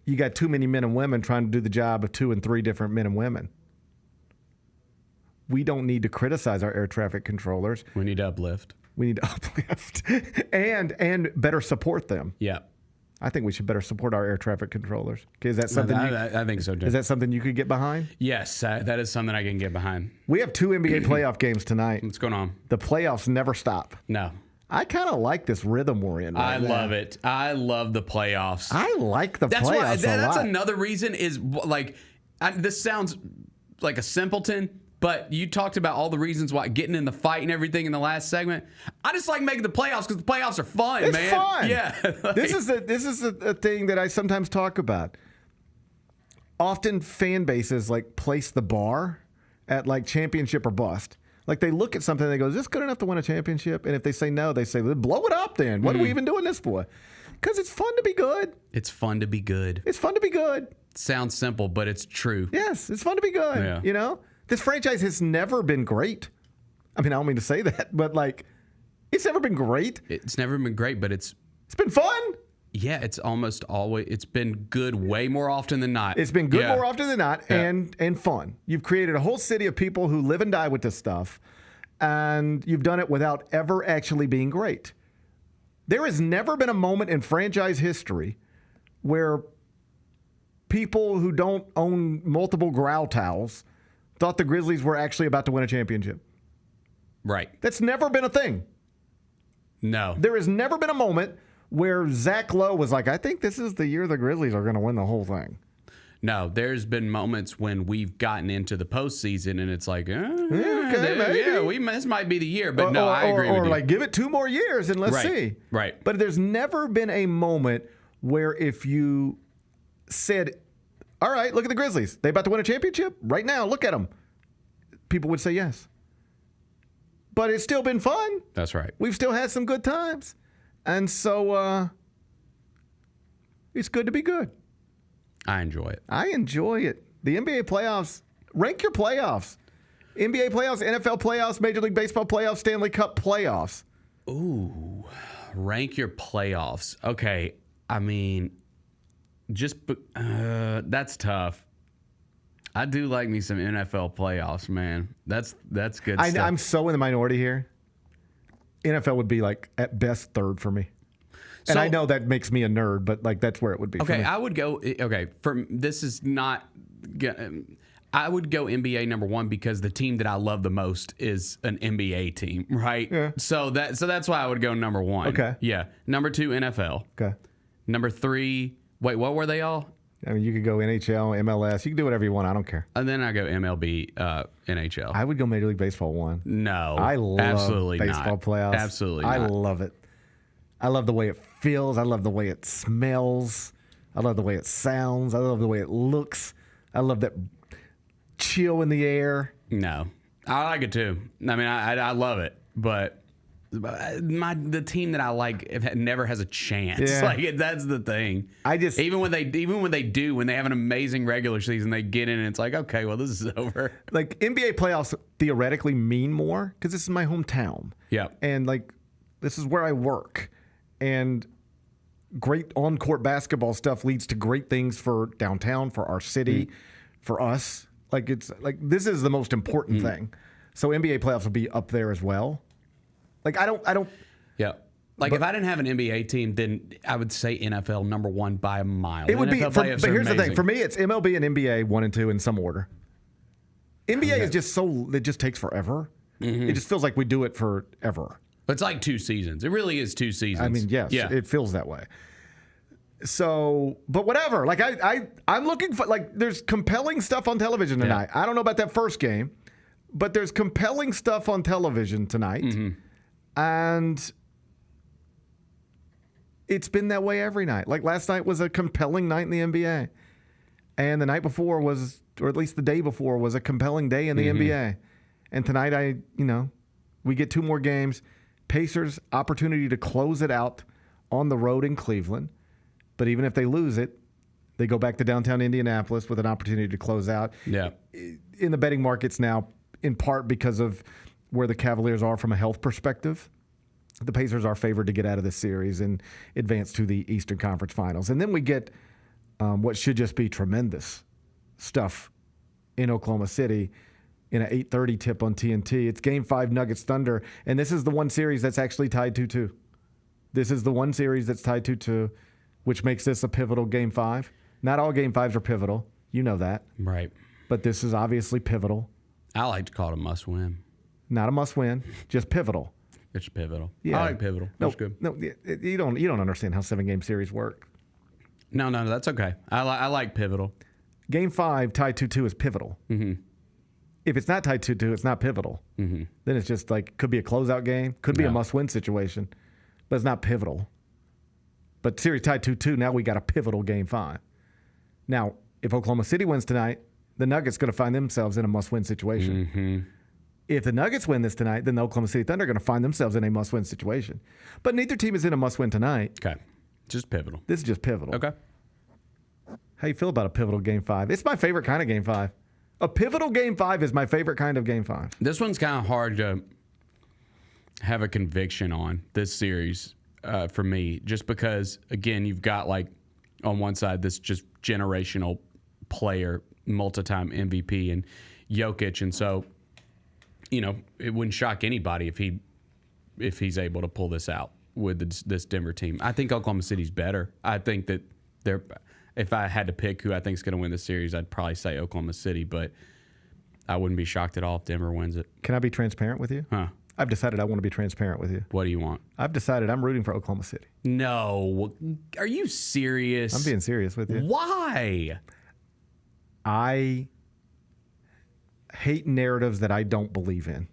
You got too many men and women trying to do the job of 2 and 3 different men and women. We don't need to criticize our air traffic controllers. We need to uplift. and better support them. Yeah. I think we should better support our air traffic controllers. Okay, is that something? I think so too. Is that something you could get behind? Yes, that is something I can get behind. We have 2 NBA playoff games tonight. What's going on? The playoffs never stop. No. I kind of like this rhythm we're in. I love it. I love the playoffs. I like the playoffs. That's another reason is like this sounds like a simpleton. But you talked about all the reasons why, getting in the fight and everything in the last segment. I just like making the playoffs because the playoffs are fun, man. It's fun. Yeah. This is a thing that I sometimes talk about. Often fan bases like place the bar at like championship or bust. Like they look at something and they go, is this good enough to win a championship? And if they say no, they say, blow it up then. What are we even doing this for? Because it's fun to be good. It's fun to be good. It's fun to be good. Sounds simple, but it's true. Yes, it's fun to be good. Yeah. You know? This franchise has never been great. I mean, I don't mean to say that, but like, it's never been great. It's never been great, but it's been fun. Yeah, it's almost always. It's been good way more often than not. It's been good more often than not, and fun. You've created a whole city of people who live and die with this stuff, and you've done it without ever actually being great. There has never been a moment in franchise history where people who don't own multiple growl towels thought the Grizzlies were actually about to win a championship. Right. That's never been a thing. No. There has never been a moment where Zach Lowe was like, I think this is the year the Grizzlies are going to win the whole thing. No, there's been moments when we've gotten into the postseason and it's like, this might be the year. But I agree with you. Or like, give it 2 more years and let's see. Right. But there's never been a moment where if you said, all right, look at the Grizzlies. They about to win a championship right now. Look at them. People would say yes. But it's still been fun. That's right. We've still had some good times. And so it's good to be good. I enjoy it. I enjoy it. The NBA playoffs, rank your playoffs. NBA playoffs, NFL playoffs, Major League Baseball playoffs, Stanley Cup playoffs. Ooh, rank your playoffs. Okay, I mean, that's tough. I do like me some NFL playoffs, man. That's good stuff. I'm so in the minority here. NFL would be like at best 3rd for me. And I know that makes me a nerd, but like that's where it would be. Okay, for me. I would go. Okay, this is not. I would go NBA number 1 because the team that I love the most is an NBA team, right? Yeah. So that's why I would go number 1. Okay. Yeah. Number 2, NFL. Okay. Number 3. Wait, what were they all? I mean, you could go NHL, MLS. You can do whatever you want. I don't care. And then I go MLB, NHL. I would go Major League Baseball 1. No, I love absolutely baseball not. playoffs. Absolutely I not. love it. I love the way it feels. I love the way it smells. I love the way it sounds. I love the way it looks. I love that chill in the air. No, I like it too. I mean, I love it, but the team that I like never has a chance. Yeah. Like that's the thing. Even when they have an amazing regular season, they get in and it's like, okay, well, this is over. Like NBA playoffs theoretically mean more because this is my hometown. Yeah, and like this is where I work, and great on-court basketball stuff leads to great things for downtown, for our city, for us. Like it's like this is the most important thing. So NBA playoffs will be up there as well. Like I don't. Yeah. Like if I didn't have an NBA team, then I would say NFL number 1 by a mile. It would be. NFL But playoffs are here's the thing: amazing. for me, it's MLB and NBA 1 and 2 in some order. NBA is just so it just takes forever. It just feels like we do it forever. It's like 2 seasons. It really is 2 seasons. I mean, yes, Yeah. it feels that way. So, but whatever. Like I'm looking for there's compelling stuff on television tonight. I don't know about that first game, but there's compelling stuff on television tonight, and it's been that way every night. Like last night was a compelling night in the NBA, and the night before was, or at least the day before, was a compelling day in the NBA. And tonight, we get 2 more games. Pacers opportunity to close it out on the road in Cleveland. But even if they lose it, they go back to downtown Indianapolis with an opportunity to close out. Yeah. In the betting markets now, in part because of where the Cavaliers are from a health perspective, the Pacers are favored to get out of this series and advance to the Eastern Conference Finals. And then we get what should just be tremendous stuff in Oklahoma City in an 8:30 tip on TNT. It's Game 5 Nuggets Thunder, and this is the one series that's actually tied 2-2. This is the one series that's tied 2-2, which makes this a pivotal Game 5. Not all Game 5s are pivotal. You know that. Right. But this is obviously pivotal. I like to call it a must-win. Not a must-win, just pivotal. It's pivotal. Yeah. I like pivotal. That's good. No, you don't understand how 7-game series work. No, that's okay. I like pivotal. Game 5 tied 2-2 is pivotal. If it's not tied 2-2, it's not pivotal. Then it's just could be a closeout game, could be a must-win situation, but it's not pivotal. But series tied 2-2, now we got a pivotal Game 5. Now, if Oklahoma City wins tonight, the Nuggets going to find themselves in a must-win situation. If the Nuggets win this tonight, then the Oklahoma City Thunder are going to find themselves in a must-win situation. But neither team is in a must-win tonight. Okay. Just pivotal. This is just pivotal. Okay. How you feel about a pivotal Game 5? It's my favorite kind of Game 5. A pivotal Game 5 is my favorite kind of Game 5. This one's kind of hard to have a conviction on, this series, for me, just because, again, you've got, on one side, this just generational player, multi-time MVP, and Jokic, and so, it wouldn't shock anybody if he's able to pull this out with this Denver team. I think Oklahoma City's better. I think that if I had to pick who I think is going to win the series, I'd probably say Oklahoma City, but I wouldn't be shocked at all if Denver wins it. Can I be transparent with you? Huh. I've decided I want to be transparent with you. What do you want? I've decided I'm rooting for Oklahoma City. No. Are you serious? I'm being serious with you. Why? I hate narratives that I don't believe in.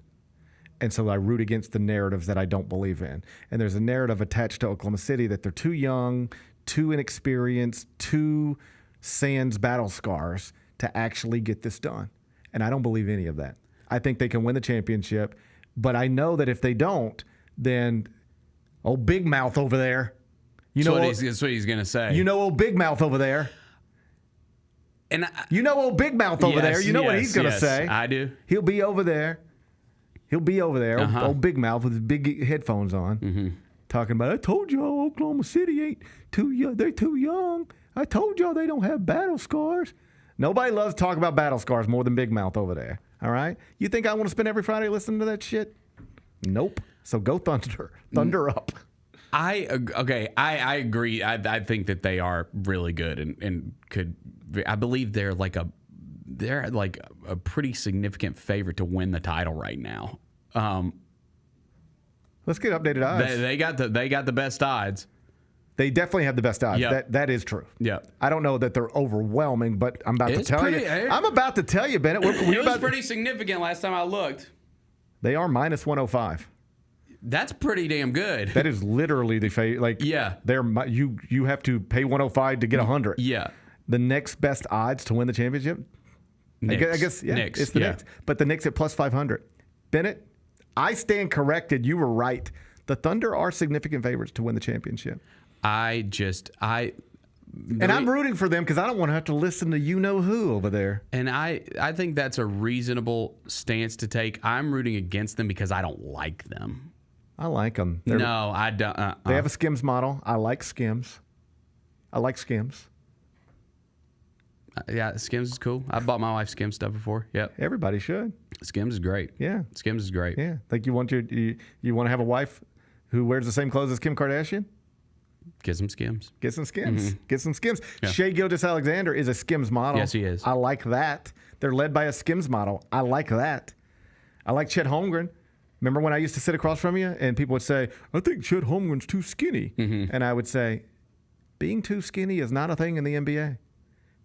And so I root against the narratives that I don't believe in. And there's a narrative attached to Oklahoma City that they're too young, too inexperienced, too sans battle scars to actually get this done. And I don't believe any of that. I think they can win the championship, but I know that if they don't, then old Big Mouth over there, That's what he's going to say. Old Big Mouth over there. And old Big Mouth over there. You know what he's going to say. I do. He'll be over there. Old Big Mouth with his big headphones on, talking about, I told y'all Oklahoma City ain't too young. They're too young. I told y'all they don't have battle scars. Nobody loves to talk about battle scars more than Big Mouth over there. All right? You think I want to spend every Friday listening to that shit? Nope. So go Thunder. Thunder up. I agree. I think that they are really good and could. I believe they're like a pretty significant favorite to win the title right now. Let's get updated odds. They got the best odds. They definitely have the best odds. Yep. That is true. Yeah. I don't know that they're overwhelming, but I'm about to tell you. I'm about to tell you, Bennett. It was pretty significant last time I looked. They are minus 105. That's pretty damn good. That is literally the you have to pay 105 to get 100. Yeah. The next best odds to win the championship? Knicks. I guess, yeah, Knicks. it's the Knicks. But the Knicks at plus 500. Bennett, I stand corrected. You were right. The Thunder are significant favorites to win the championship. I'm rooting for them because I don't want to have to listen to you-know-who over there. And I think that's a reasonable stance to take. I'm rooting against them because I don't like them. I like them. No, I don't. They have a Skims model. I like Skims. Yeah, Skims is cool. I bought my wife Skims stuff before. Yep. Everybody should. Skims is great. Yeah. Skims is great. Yeah. Like you want to have a wife who wears the same clothes as Kim Kardashian? Get some Skims. Get some Skims. Mm-hmm. Get some Skims. Yeah. Shea Gilgeous-Alexander is a Skims model. Yes, he is. I like that. They're led by a Skims model. I like that. I like Chet Holmgren. Remember when I used to sit across from you and people would say, I think Chet Holmgren's too skinny. Mm-hmm. And I would say, being too skinny is not a thing in the NBA.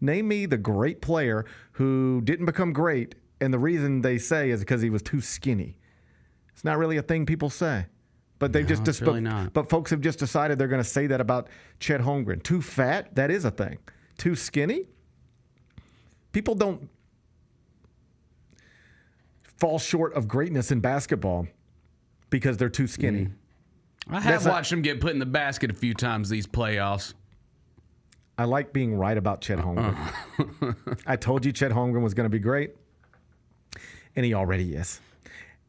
Name me the great player who didn't become great, and the reason they say is because he was too skinny. It's not really a thing people say. But they've it's really not. But folks have just decided they're going to say that about Chet Holmgren. Too fat, that is a thing. Too skinny, people don't fall short of greatness in basketball because they're too skinny. I have watched him get put in the basket a few times these playoffs. I like being right about Chet Holmgren. I told you Chet Holmgren was going to be great, and he already is.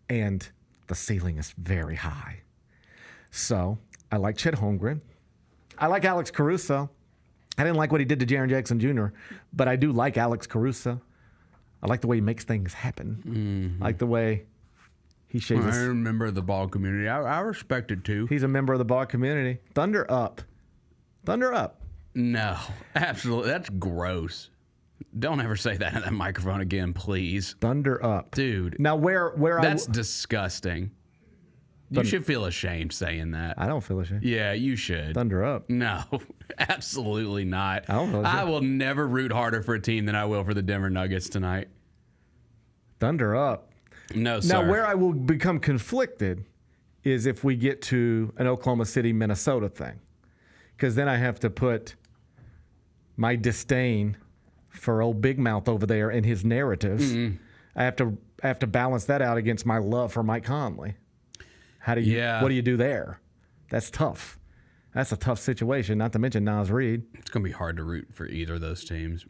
And the ceiling is very high. So I like Chet Holmgren. I like Alex Caruso. I didn't like what he did to Jaren Jackson Jr., but I do like Alex Caruso. I like the way he makes things happen. Mm-hmm. I like the way he shades his... I'm a member of the ball community. I respect it, too. He's a member of the ball community. Thunder up. Thunder up. No, absolutely. That's gross. Don't ever say that in that microphone again, please. Thunder up. Dude. Now, That's disgusting. You should feel ashamed saying that. I don't feel ashamed. Yeah, you should. Thunder up. No, absolutely not. I don't feel ashamed. I will never root harder for a team than I will for the Denver Nuggets tonight. Thunder up. No, sir. Now, where I will become conflicted is if we get to an Oklahoma City, Minnesota thing. Because then I have to put my disdain for old Big Mouth over there and his narratives. Mm-hmm. I have to balance that out against my love for Mike Conley. What do you do there? That's tough. That's a tough situation, not to mention Naz Reid. It's going to be hard to root for either of those teams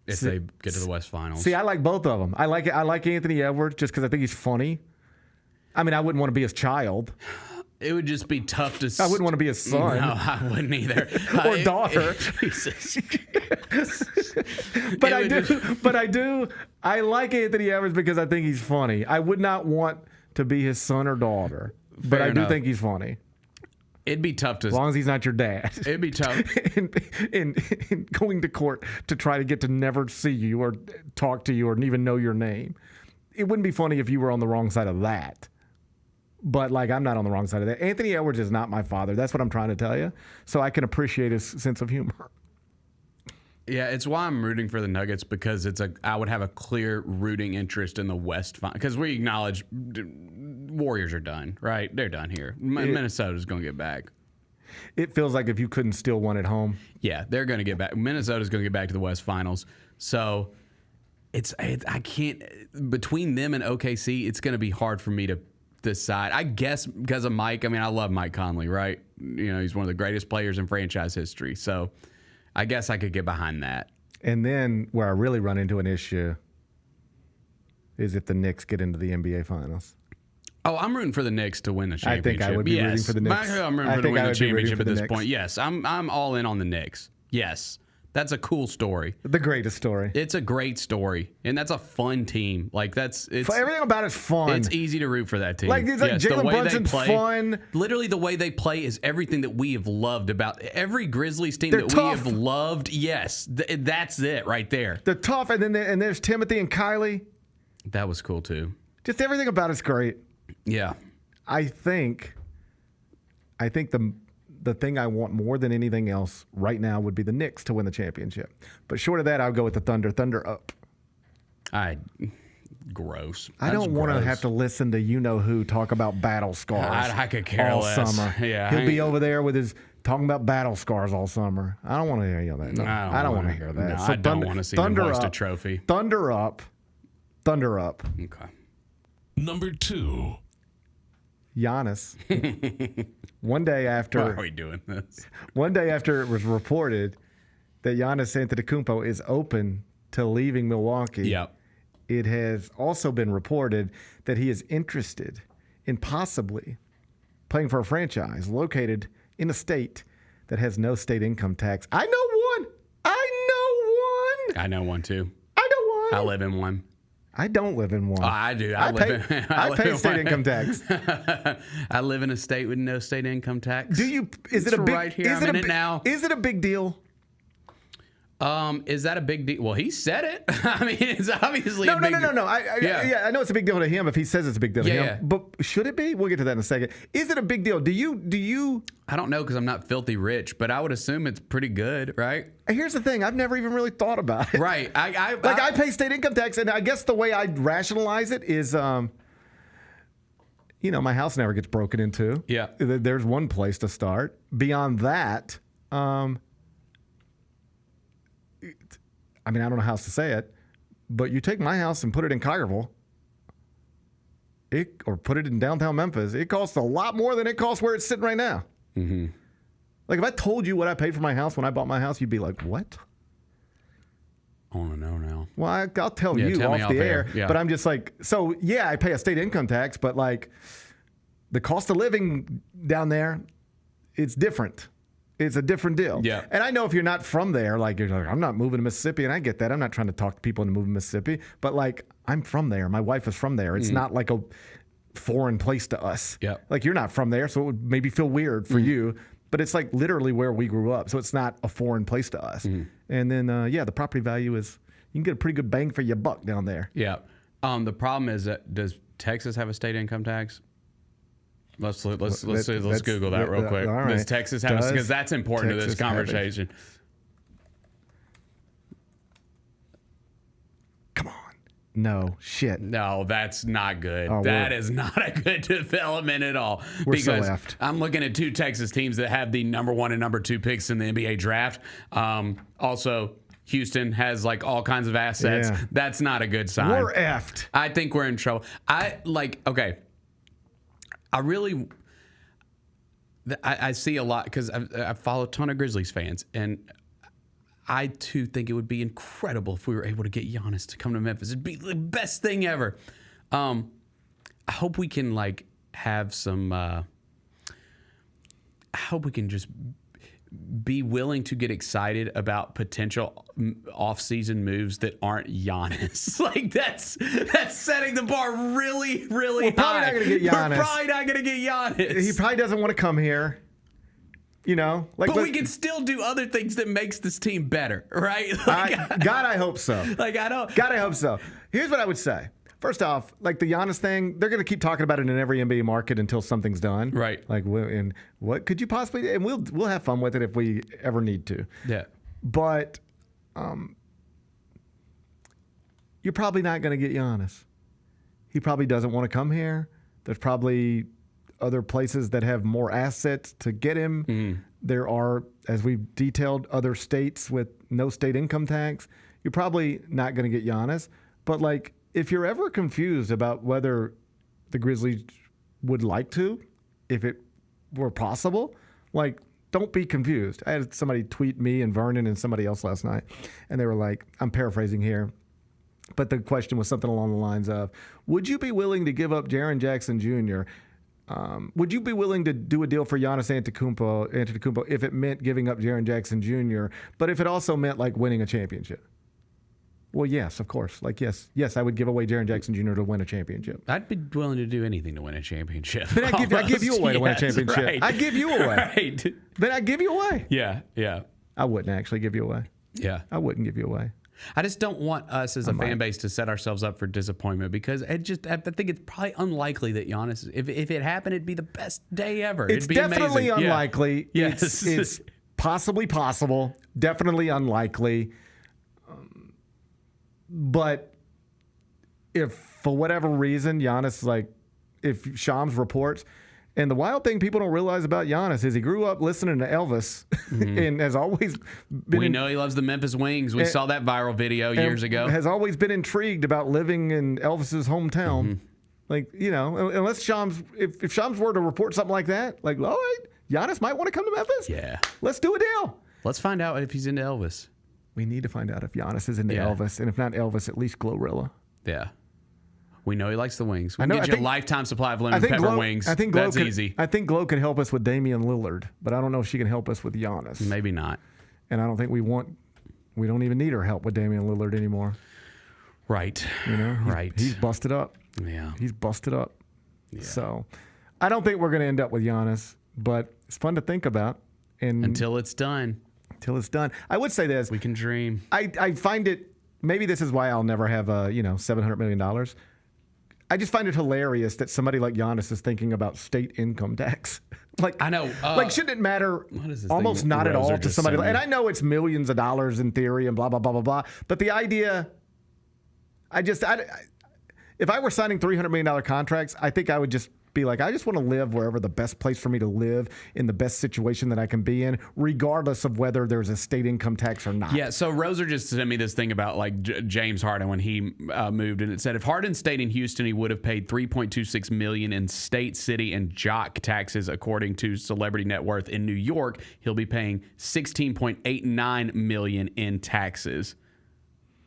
if they get to the West Finals. See, I like both of them. I like Anthony Edwards just because I think he's funny. I mean, I wouldn't want to be his child. It would just be tough to... I wouldn't want to be his son. No, I wouldn't either. Or daughter. Jesus. But I like Anthony Edwards because I think he's funny. I would not want to be his son or daughter, but I do think he's funny. It'd be tough to... As long as he's not your dad. It'd be tough. in going to court to try to get to never see you or talk to you or even know your name. It wouldn't be funny if you were on the wrong side of that. But, I'm not on the wrong side of that. Anthony Edwards is not my father. That's what I'm trying to tell you. So I can appreciate his sense of humor. Yeah, it's why I'm rooting for the Nuggets because I would have a clear rooting interest in the West because we acknowledge Warriors are done, right? They're done here. Minnesota's going to get back. It feels like if you couldn't steal one at home. Yeah, they're going to get back. Minnesota's going to get back to the West Finals. So I can't between them and OKC, it's going to be hard for me to decide. I guess because of Mike. I mean, I love Mike Conley, right? He's one of the greatest players in franchise history. So I guess I could get behind that. And then where I really run into an issue is if the Knicks get into the NBA Finals. Oh, I'm rooting for the Knicks to win the championship. I think I would be rooting for the Knicks. I'm rooting to win the championship at this point. Yes, I'm all in on the Knicks. Yes. That's a cool story. The greatest story. It's a great story, and that's a fun team. Everything about it's fun. It's easy to root for that team. Jalen Brunson's fun. Literally, the way they play is everything that we have loved about every Grizzlies team that tough. we have loved. Yes, that's it right there. They're tough, and then there's Timothy and Kylie. That was cool too. Just everything about it's great. Yeah, I think the thing I want more than anything else right now would be the Knicks to win the championship. But short of that, I'll go with the Thunder. Thunder up. Gross. I don't want to have to listen to you-know-who talk about battle scars I could care all less. summer. Yeah, He'll be over there with his talking about battle scars all summer. I don't want to hear that. No, I don't want to hear that. No, I don't want to see him hoist a trophy. Thunder up. Thunder up. Okay. Number 2. Giannis. One day after... Why are we doing this? One day after it was reported that Giannis Antetokounmpo is open to leaving Milwaukee, yep. It has also been reported that he is interested in possibly playing for a franchise located in a state that has no state income tax. I know one. I know one too. I know one. I live in one. I don't live in one. Oh, I do. I pay state income tax. I live in a state with no state income tax. Do you? Is it a big? Right here. Is I'm it in it now. Is it a big deal? Is that a big deal? Well, he said it. I mean, it's obviously a big deal. No. I know it's a big deal to him if he says it's a big deal to him. Yeah. But should it be? We'll get to that in a second. Is it a big deal? Do you? I don't know because I'm not filthy rich, but I would assume it's pretty good, right? Here's the thing. I've never even really thought about it. Right. I pay state income tax, and I guess the way I'd rationalize it is, my house never gets broken into. Yeah. There's one place to start. Beyond that, I don't know how else to say it, but you take my house and put it in Collierville, or put it in downtown Memphis, it costs a lot more than it costs where it's sitting right now. Mm-hmm. Like, if I told you what I paid for my house when I bought my house, you'd be like, what? I want to know now. Well, I'll tell you off the air. Yeah. But I'm just like, so, yeah, I pay a state income tax, but, like, the cost of living down there, it's different. It's a different deal. Yeah. And I know if you're not from there, like, you're like, I'm not moving to Mississippi, and I get that. I'm not trying to talk to people into moving to Mississippi. But, like, I'm from there. My wife is from there. It's not like a foreign place to us. Yeah. Like, you're not from there, so it would maybe feel weird for you. But it's, like, literally where we grew up. So it's not a foreign place to us. And then, the property value is, you can get a pretty good bang for your buck down there. Yeah. The problem is that, does Texas have a state income tax? Let's Google that real quick. All right. Does Texas have, because that's important to this conversation. Come on. No, shit. No, that's not good. Oh, that is not a good development at all. We're so because left. I'm looking at two Texas teams that have the number 1 and number 2 picks in the NBA draft. Also, Houston has like all kinds of assets. Yeah. That's not a good sign. We're effed. I think we're in trouble. I see a lot because I follow a ton of Grizzlies fans, and I too think it would be incredible if we were able to get Giannis to come to Memphis. It'd be the best thing ever. I hope we can have some. I hope we can just be willing to get excited about potential off-season moves that aren't Giannis. That's setting the bar really, really high. We're probably not going to get Giannis. He probably doesn't want to come here. But we can still do other things that makes this team better, right? God, I hope so. God, I hope so. Here's what I would say. First off, the Giannis thing, they're going to keep talking about it in every NBA market until something's done. Right. And what could you possibly? And we'll have fun with it if we ever need to. Yeah. But you're probably not going to get Giannis. He probably doesn't want to come here. There's probably other places that have more assets to get him. Mm-hmm. There are, as we've detailed, other states with no state income tax. You're probably not going to get Giannis. But if you're ever confused about whether the Grizzlies would like to, if it were possible, don't be confused. I had somebody tweet me and Vernon and somebody else last night, and they were like, I'm paraphrasing here, but the question was something along the lines of, would you be willing to give up Jaren Jackson Jr.? Would you be willing to do a deal for Giannis Antetokounmpo if it meant giving up Jaren Jackson Jr., but if it also meant winning a championship? Well, yes, of course. Yes, I would give away Jaren Jackson Jr. to win a championship. I'd be willing to do anything to win a championship. Then I give you away to win a championship. Right. I give you away. Right. Then I give you away. Yeah. I wouldn't actually give you away. Yeah. I wouldn't give you away. I just don't want us as a fan base to set ourselves up for disappointment because I think it's probably unlikely that Giannis, if it happened, it'd be the best day ever. It's it'd be definitely amazing. unlikely. Yeah. Yes. It's possibly possible. Definitely unlikely. But if for whatever reason Giannis, if Shams reports, and the wild thing people don't realize about Giannis is he grew up listening to Elvis and has always been. We know he loves the Memphis Wings. We saw that viral video years ago. Has always been intrigued about living in Elvis's hometown. Unless Shams, if Shams were to report something like that, all right, Giannis might want to come to Memphis. Yeah. Let's do a deal. Let's find out if he's into Elvis. We need to find out if Giannis is into Elvis, and if not Elvis, at least Glorilla. Yeah. We know he likes the wings. We can get you a lifetime supply of lemon pepper wings. I think that's easy. I think Glow can help us with Damian Lillard, but I don't know if she can help us with Giannis. Maybe not. And I don't think we want we don't even need her help with Damian Lillard anymore. Right. Right. He's busted up. Yeah. He's busted up. Yeah. So I don't think we're going to end up with Giannis, but it's fun to think about. And until it's done. Until it's done. I would say this. We can dream. I find it, maybe this is why I'll never have $700 million. I just find it hilarious that somebody like Giannis is thinking about state income tax. I know. Shouldn't it matter almost not at all to somebody? And I know it's millions of dollars in theory and blah, blah, blah, blah, blah. But the idea, if I were signing $300 million contracts, I think I would just be like, I just want to live wherever the best place for me to live in the best situation that I can be in, regardless of whether there's a state income tax or not. Yeah, so Roser just sent me this thing about James Harden when he moved, and it said if Harden stayed in Houston, he would have paid $3.26 million in state, city, and jock taxes, according to Celebrity Net Worth. In New York, he'll be paying $16.89 million in taxes.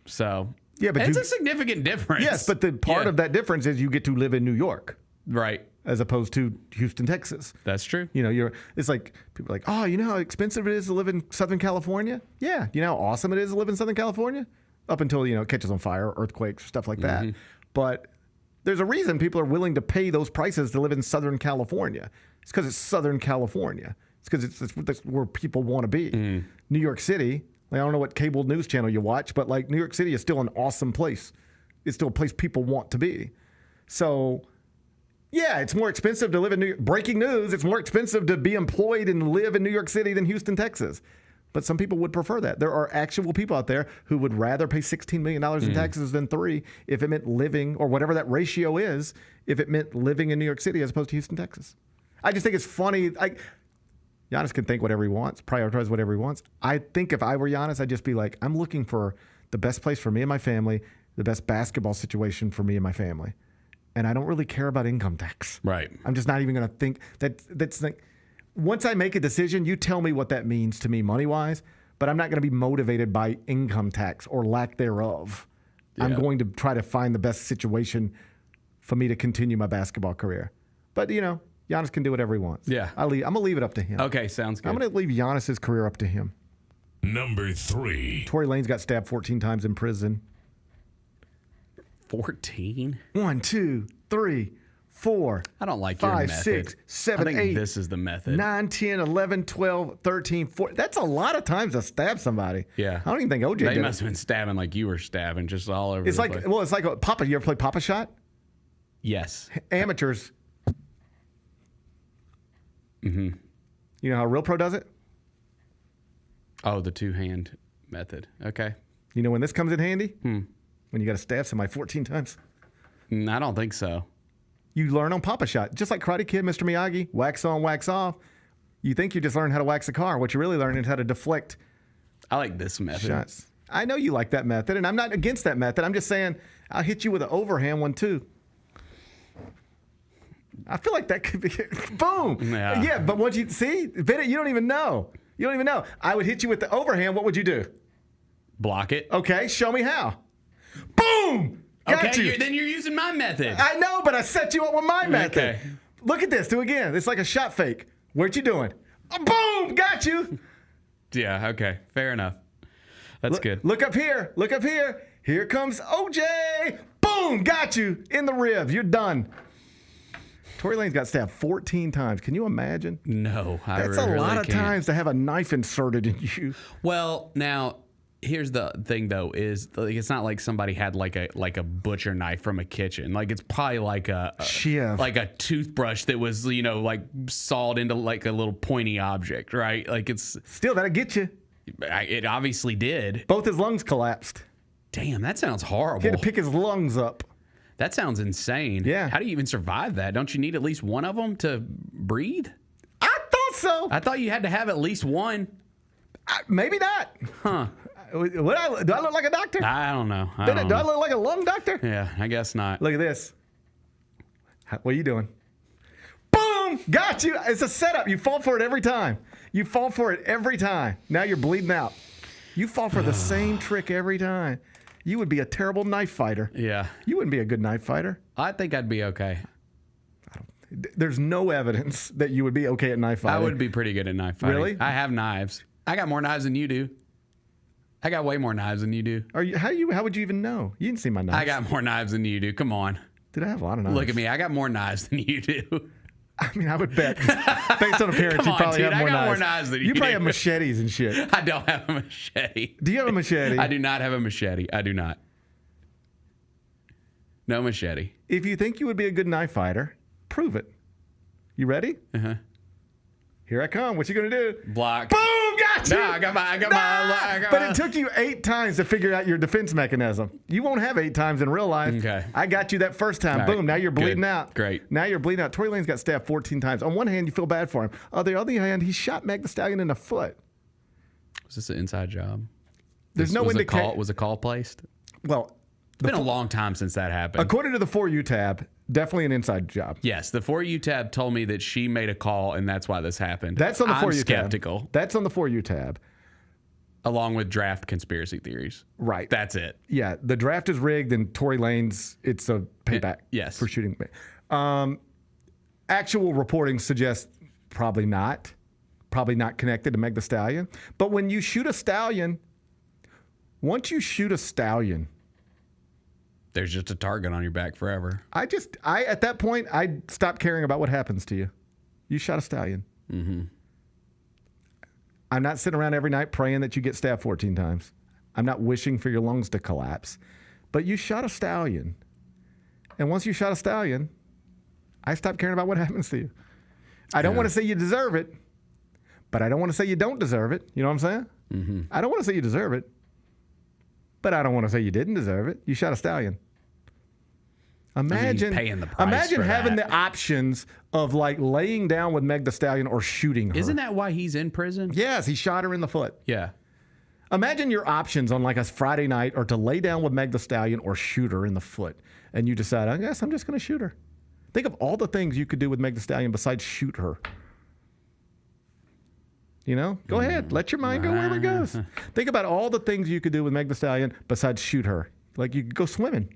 So yeah, but it's a significant difference. Yes, but the part of that difference is you get to live in New York. Right. As opposed to Houston, Texas. That's true. It's like people are like, oh, you know how expensive it is to live in Southern California? Yeah. You know how awesome it is to live in Southern California? Up until, it catches on fire, earthquakes, stuff like that. But there's a reason people are willing to pay those prices to live in Southern California. It's because it's Southern California. It's because that's where people want to be. New York City, I don't know what cable news channel you watch, but New York City is still an awesome place. It's still a place people want to be. So yeah, it's more expensive to live in New York. Breaking news, it's more expensive to be employed and live in New York City than Houston, Texas. But some people would prefer that. There are actual people out there who would rather pay $16 million in taxes than $3 if it meant living, or whatever that ratio is, if it meant living in New York City as opposed to Houston, Texas. I just think it's funny. Giannis can think whatever he wants, prioritize whatever he wants. I think if I were Giannis, I'd just be like, I'm looking for the best place for me and my family, the best basketball situation for me and my family. And I don't really care about income tax. Right. I'm just not even going to think that's like, once I make a decision, you tell me what that means to me money-wise, but I'm not going to be motivated by income tax or lack thereof. Yeah. I'm going to try to find the best situation for me to continue my basketball career. But, Giannis can do whatever he wants. Yeah. I'm going to leave it up to him. Okay, sounds good. I'm going to leave Giannis's career up to him. Number 3. Tory Lanez got stabbed 14 times in prison. 14? 1, 2, 3, 4. I don't like 5, your method. 6, 7, I think 8. This is the method. 9, 10, 11, 12, 13, 14. That's a lot of times to stab somebody. Yeah. I don't even think OJ They did must have been stabbing like you were stabbing, just all over It's the like, place. well, it's like Papa. You ever play Papa Shot? Yes. Amateurs. You know how a real pro does it? Oh, the two-hand method. Okay. You know when this comes in handy? When you got to stab somebody 14 times. I don't think so. You learn on Papa Shot. Just like Karate Kid, Mr. Miyagi, wax on, wax off. You think you just learned how to wax a car. What you really learned is how to deflect I like this method. shots. I know you like that method, and I'm not against that method. I'm just saying I'll hit you with an overhand one, too. I feel like that could be boom. Yeah, but once you see, Bennett, you don't even know. You don't even know. I would hit you with the overhand. What would you do? Block it. Okay, show me how. Boom! Got you. Then you're using my method. I know, but I set you up with my method. Okay. Look at this. Do it again. It's like a shot fake. What you doing? Boom! Got you. Yeah, okay. Fair enough. That's good. Look up here. Look up here. Here comes OJ. Boom! Got you. In the ribs. You're done. Tory Lanez got stabbed 14 times. Can you imagine? No, I That's really a lot of can't. times to have a knife inserted in you. Well, now here's the thing though: is it's not like somebody had like a butcher knife from a kitchen. Like it's probably like a toothbrush that was like sawed into like a little pointy object, right? Like it's still that'll get you. It obviously did. Both his lungs collapsed. Damn, that sounds horrible. He had to pick his lungs up. That sounds insane. Yeah. How do you even survive that? Don't you need at least one of them to breathe? I thought so. I thought you had to have at least one. Maybe not. Huh. Do I look like a doctor? I don't know. Do I look like a lung doctor? Yeah, I guess not. Look at this. What are you doing? Boom! Got you. It's a setup. You fall for it every time. You fall for it every time. Now you're bleeding out. You fall for the same trick every time. You would be a terrible knife fighter. Yeah. You wouldn't be a good knife fighter. I think I'd be okay. There's no evidence that you would be okay at knife fighting. I would be pretty good at knife fighting. Really? I have knives. I got more knives than you do. I got way more knives than you do. How would you even know? You didn't see my knives. I got more knives than you do. Come on. Did I have a lot of knives? Look at me. I got more knives than you do. I mean, I would bet. Based on appearance, you probably have more knives. I got more knives than you do. You probably have machetes and shit. I don't have a machete. Do you have a machete? I do not have a machete. I do not. No machete. If you think you would be a good knife fighter, prove it. You ready? Uh-huh. Here I come. What you gonna do? Block. Boom! Got you. No, I got my. But it took you 8 times to figure out your defense mechanism. You won't have 8 times in real life. Okay. I got you that first time. All Boom. right. Now you're bleeding Good. out. Great. Now you're bleeding out. Tory Lane's got stabbed 14 times. On one hand, you feel bad for him. On the other hand, he shot Meg the Stallion in the foot. Was this an inside job? There's no indication. Was a call placed? Well, it's been a long time since that happened. According to the For You tab, definitely an inside job. Yes, the For You tab told me that she made a call and that's why this happened. That's on the For You skeptical. tab. That's on the For You tab. Along with draft conspiracy theories. Right. That's it. Yeah, the draft is rigged and Tory Lane's, it's a payback yes. for shooting. Actual reporting suggests probably not connected to Meg the Stallion. But when you shoot a stallion, once you shoot a stallion, there's just a target on your back forever. At that point, I stopped caring about what happens to you. You shot a stallion. Mm-hmm. I'm not sitting around every night praying that you get stabbed 14 times. I'm not wishing for your lungs to collapse. But you shot a stallion. And once you shot a stallion, I stopped caring about what happens to you. I don't want to say you deserve it, but I don't want to say you don't deserve it. You know what I'm saying? Mm-hmm. I don't want to say you deserve it, but I don't want to say you didn't deserve it. You shot a stallion. Imagine, he's paying the price imagine for having that. the options of like laying down with Meg the Stallion or shooting her. Isn't that why he's in prison? Yes, he shot her in the foot. Yeah. Imagine your options on like a Friday night are to lay down with Meg the Stallion or shoot her in the foot. And you decide, I guess I'm just going to shoot her. Think of all the things you could do with Meg the Stallion besides shoot her. You know? Go ahead. Let your mind go wherever it goes. Think about all the things you could do with Meg the Stallion besides shoot her. Like you could go swimming.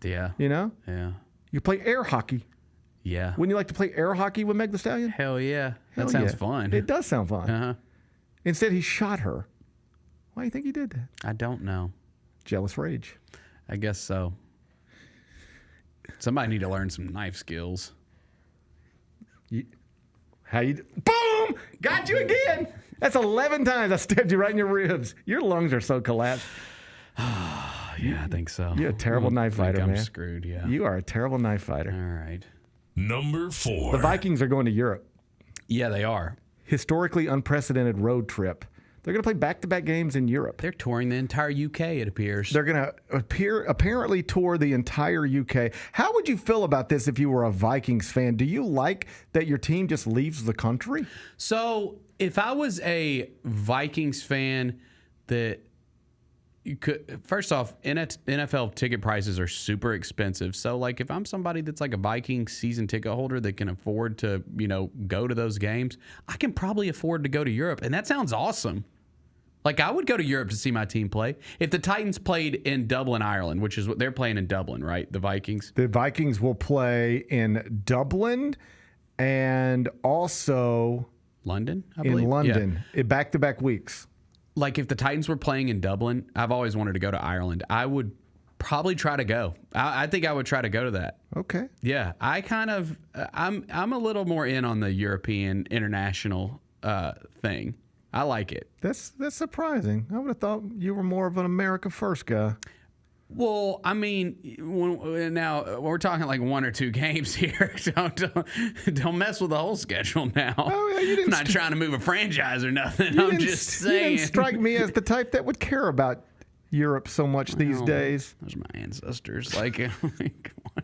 Yeah. You know? Yeah. You play air hockey. Yeah. Wouldn't you like to play air hockey with Meg the Stallion? Hell yeah. Hell That sounds yeah. fun. It does sound fun. Uh-huh. Instead, he shot her. Why do you think he did that? I don't know. Jealous rage. I guess so. Somebody need to learn some knife skills. Boom! Got you again. That's 11 times I stabbed you right in your ribs. Your lungs are so collapsed. Yeah, I think so. You're a terrible knife fighter, I'm man. screwed, yeah. You are a terrible knife fighter. All right. Number 4. The Vikings are going to Europe. Yeah, they are. Historically unprecedented road trip. They're going to play back-to-back games in Europe. They're touring the entire UK, it appears. They're going to apparently tour the entire UK. How would you feel about this if you were a Vikings fan? Do you like that your team just leaves the country? So, if I was a Vikings fan that you could, first off, NFL ticket prices are super expensive. So, like, if I'm somebody that's like a Vikings season ticket holder that can afford to, go to those games, I can probably afford to go to Europe. And that sounds awesome. Like, I would go to Europe to see my team play. If the Titans played in Dublin, Ireland, which is what they're playing in Dublin, right? The Vikings? The Vikings will play in Dublin and also London, I believe. In London, in back-to-back weeks. Like, if the Titans were playing in Dublin, I've always wanted to go to Ireland. I would probably try to go. I think I would try to go to that. Okay. Yeah, I'm a little more in on the European international thing. I like it. That's surprising. I would have thought you were more of an America First guy. Well, I mean, now we're talking like 1 or 2 games here. Don't mess with the whole schedule now. Oh, yeah, you didn't I'm not trying to move a franchise or nothing. I'm just saying. You didn't strike me as the type that would care about Europe so much these days. Those are my ancestors. Like, come on.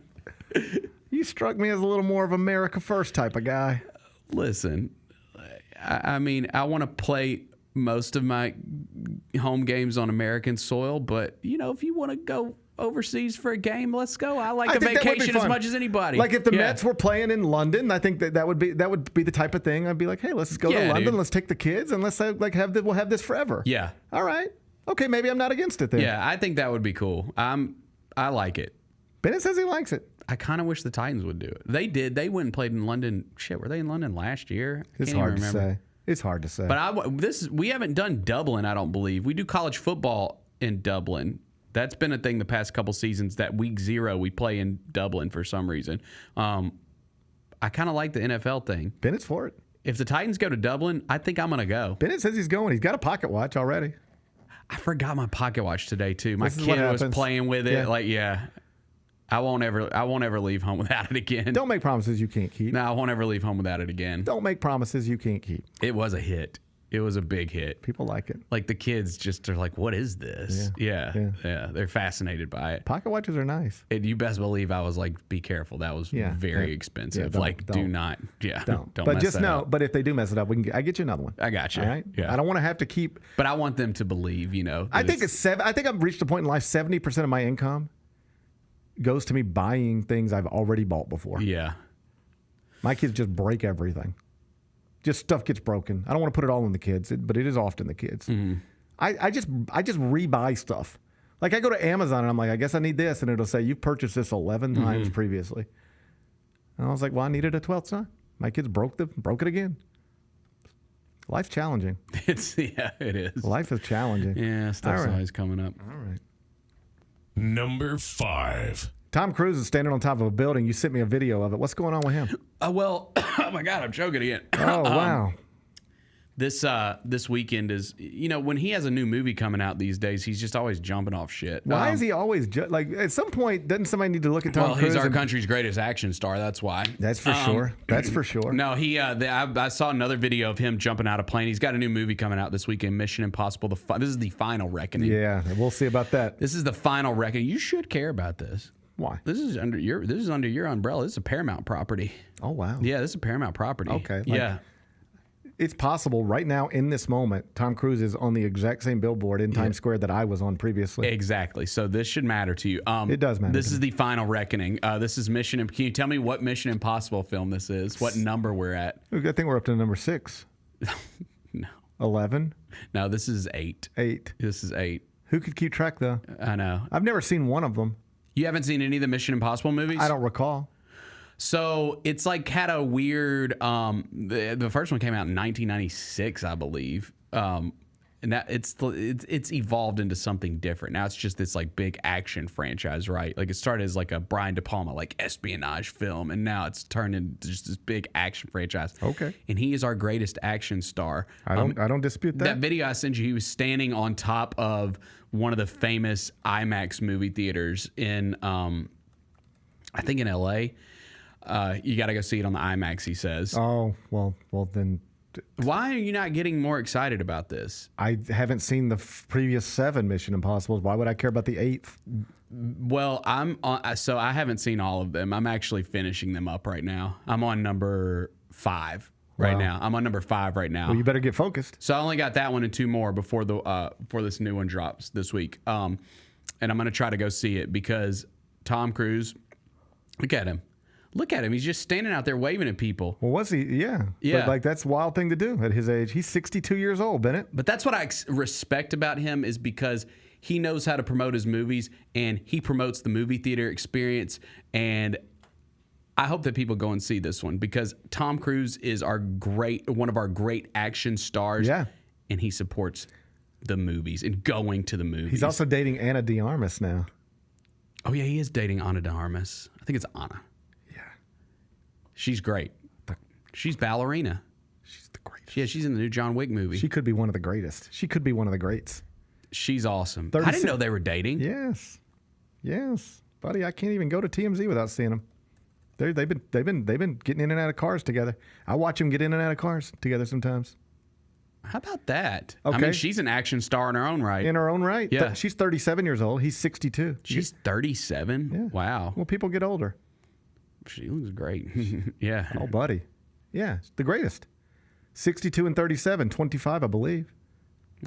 You struck me as a little more of America First type of guy. Listen, I mean, I want to play most of my home games on American soil, but if you want to go overseas for a game, let's go. I like a vacation as much as anybody. Like if the Mets were playing in London, I think that would be the type of thing. I'd be like, hey, let's go to London. Dude. Let's take the kids and let's we'll have this forever. Yeah. All right. Okay, maybe I'm not against it then. Yeah, I think that would be cool. I like it. Bennett says he likes it. I kind of wish the Titans would do it. They did. They went and played in London. Shit, were they in London last year? It's hard to say. It's hard to say. But we haven't done Dublin, I don't believe. We do college football in Dublin. That's been a thing the past couple seasons, that week 0 we play in Dublin for some reason. I kind of like the NFL thing. Bennett's for it. If the Titans go to Dublin, I think I'm going to go. Bennett says he's going. He's got a pocket watch already. I forgot my pocket watch today, too. My kid was playing with it. I won't ever leave home without it again. Don't make promises you can't keep. No, I won't ever leave home without it again. Don't make promises you can't keep. It was a hit. It was a big hit. People like it. Like the kids just are like, what is this? Yeah. They're fascinated by it. Pocket watches are nice. And you best believe I was like, be careful. That was very expensive. Do not. Don't but mess just that know. up. But if they do mess it up, I get you another one. I got you. All right. Yeah. I don't want to have to keep. But I want them to believe. I think I've reached a point in life. 70% of my income goes to me buying things I've already bought before. Yeah. My kids just break everything. Just stuff gets broken. I don't want to put it all on the kids, but it is often the kids. Mm-hmm. I just rebuy stuff. Like I go to Amazon and I'm like, I guess I need this, and it'll say you've purchased this 11 times previously. And I was like, well, I needed a 12th time. My kids broke it again. Life's challenging. It is. Life is challenging. Yeah, stuff's always coming up. All right. Number 5. Tom Cruise is standing on top of a building. You sent me a video of it. What's going on with him? Oh my God, I'm choking again. Oh, wow. This weekend is, when he has a new movie coming out these days, he's just always jumping off shit. Why is he always at some point? Doesn't somebody need to look at Tom Cruise? Well, he's our country's greatest action star. That's why. That's for sure. That's for sure. No, I saw another video of him jumping out of a plane. He's got a new movie coming out this weekend, Mission Impossible. This is the final reckoning. Yeah, we'll see about that. This is the final reckoning. You should care about this. Why? This is under your umbrella. This is a Paramount property. Oh wow. Yeah, this is a Paramount property. Okay. Yeah. It's possible right now in this moment, Tom Cruise is on the exact same billboard in Times Square that I was on previously. Exactly. So this should matter to you. It does matter. This is the final reckoning. This is Mission. Can you tell me what Mission Impossible film this is? What number we're at? I think we're up to number 6. No. 11. No, this is 8. 8. This is 8. Who could keep track though? I know. I've never seen one of them. You haven't seen any of the Mission Impossible movies? I don't recall. So it's like had a weird. The first one came out in 1996, I believe, and that it's evolved into something different. Now it's just this like big action franchise, right? Like it started as like a Brian De Palma like espionage film, and now it's turned into just this big action franchise. Okay. And he is our greatest action star. I don't dispute that. That video I sent you, he was standing on top of one of the famous IMAX movie theaters in, I think in LA. You got to go see it on the IMAX, he says. Oh, well then. Why are you not getting more excited about this? I haven't seen the previous 7 Mission Impossibles. Why would I care about the 8th? Well, so I haven't seen all of them. I'm actually finishing them up right now. I'm on number 5 right now. I'm on number 5 right now. Well, you better get focused. So I only got that one and 2 more before this new one drops this week. And I'm going to try to go see it because Tom Cruise, look at him. Look at him. He's just standing out there waving at people. Well, was he? Yeah. Yeah. But that's a wild thing to do at his age. He's 62 years old, Bennett. But that's what I respect about him is because he knows how to promote his movies and he promotes the movie theater experience. And I hope that people go and see this one because Tom Cruise is one of our great action stars. Yeah. And he supports the movies and going to the movies. He's also dating Ana de Armas now. Oh, yeah, he is dating Ana de Armas. I think it's Ana. She's great. She's ballerina. She's the greatest. Yeah, she's in the new John Wick movie. She could be one of the greatest. She could be one of the greats. She's awesome. I didn't know they were dating. Yes, buddy. I can't even go to TMZ without seeing them. They've been getting in and out of cars together. I watch them get in and out of cars together sometimes. How about that? Okay. I mean, she's an action star in her own right. In her own right. Yeah. She's 37 years old. He's 62. She's 37? Yeah. Wow. Well, people get older. She looks great. Yeah. Oh, buddy. Yeah, the greatest. 62 and 37, 25, I believe.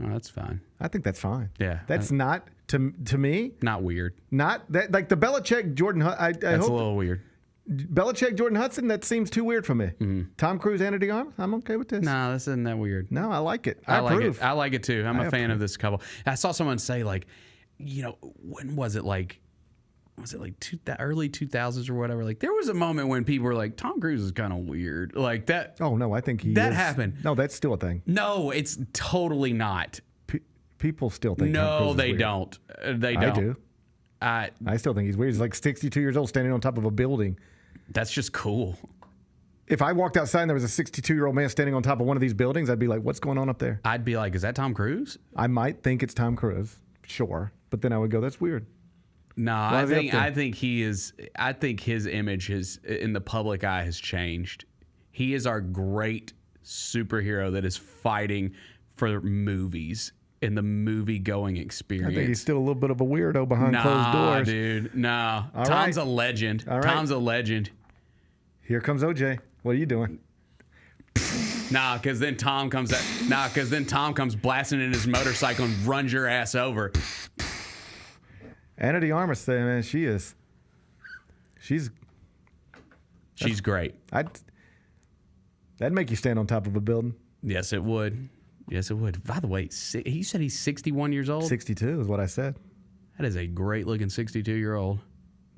Oh, that's fine. I think that's fine. Yeah. That's not, to me. Not weird. Not, that like the Belichick, Jordan Hudson. That's a little weird. Belichick, Jordan Hudson, that seems too weird for me. Mm-hmm. Tom Cruise, Ana de Armas, I'm okay with this. No, this isn't that weird. No, I like it. I like approve. it. I like it too. I'm a fan approve. of this couple. I saw someone say, like, when was it, like, was it like early 2000s or whatever? Like there was a moment when people were like, Tom Cruise is kind of weird. Like that. Oh, no, I think that happened. No, that's still a thing. No, it's totally not. People still think Tom Cruise No, is they weird. don't. They don't. I do. I still think he's weird. He's like 62 years old standing on top of a building. That's just cool. If I walked outside and there was a 62-year-old man standing on top of one of these buildings, I'd be like, what's going on up there? I'd be like, is that Tom Cruise? I might think it's Tom Cruise, sure. But then I would go, that's weird. No, Why is he up there? I think he is. I think his image in the public eye has changed. He is our great superhero that is fighting for movies in the movie-going experience. I think he's still a little bit of a weirdo behind closed doors. Dude, no. All Tom's right. a legend. All right. Tom's a legend. Here comes OJ. What are you doing? Nah, because then Tom comes blasting in his motorcycle and runs your ass over. Anna de Armas saying, man, she's great. That'd make you stand on top of a building. Yes, it would. Yes, it would. By the way, he said he's 61 years old. 62 is what I said. That is a great-looking 62-year-old.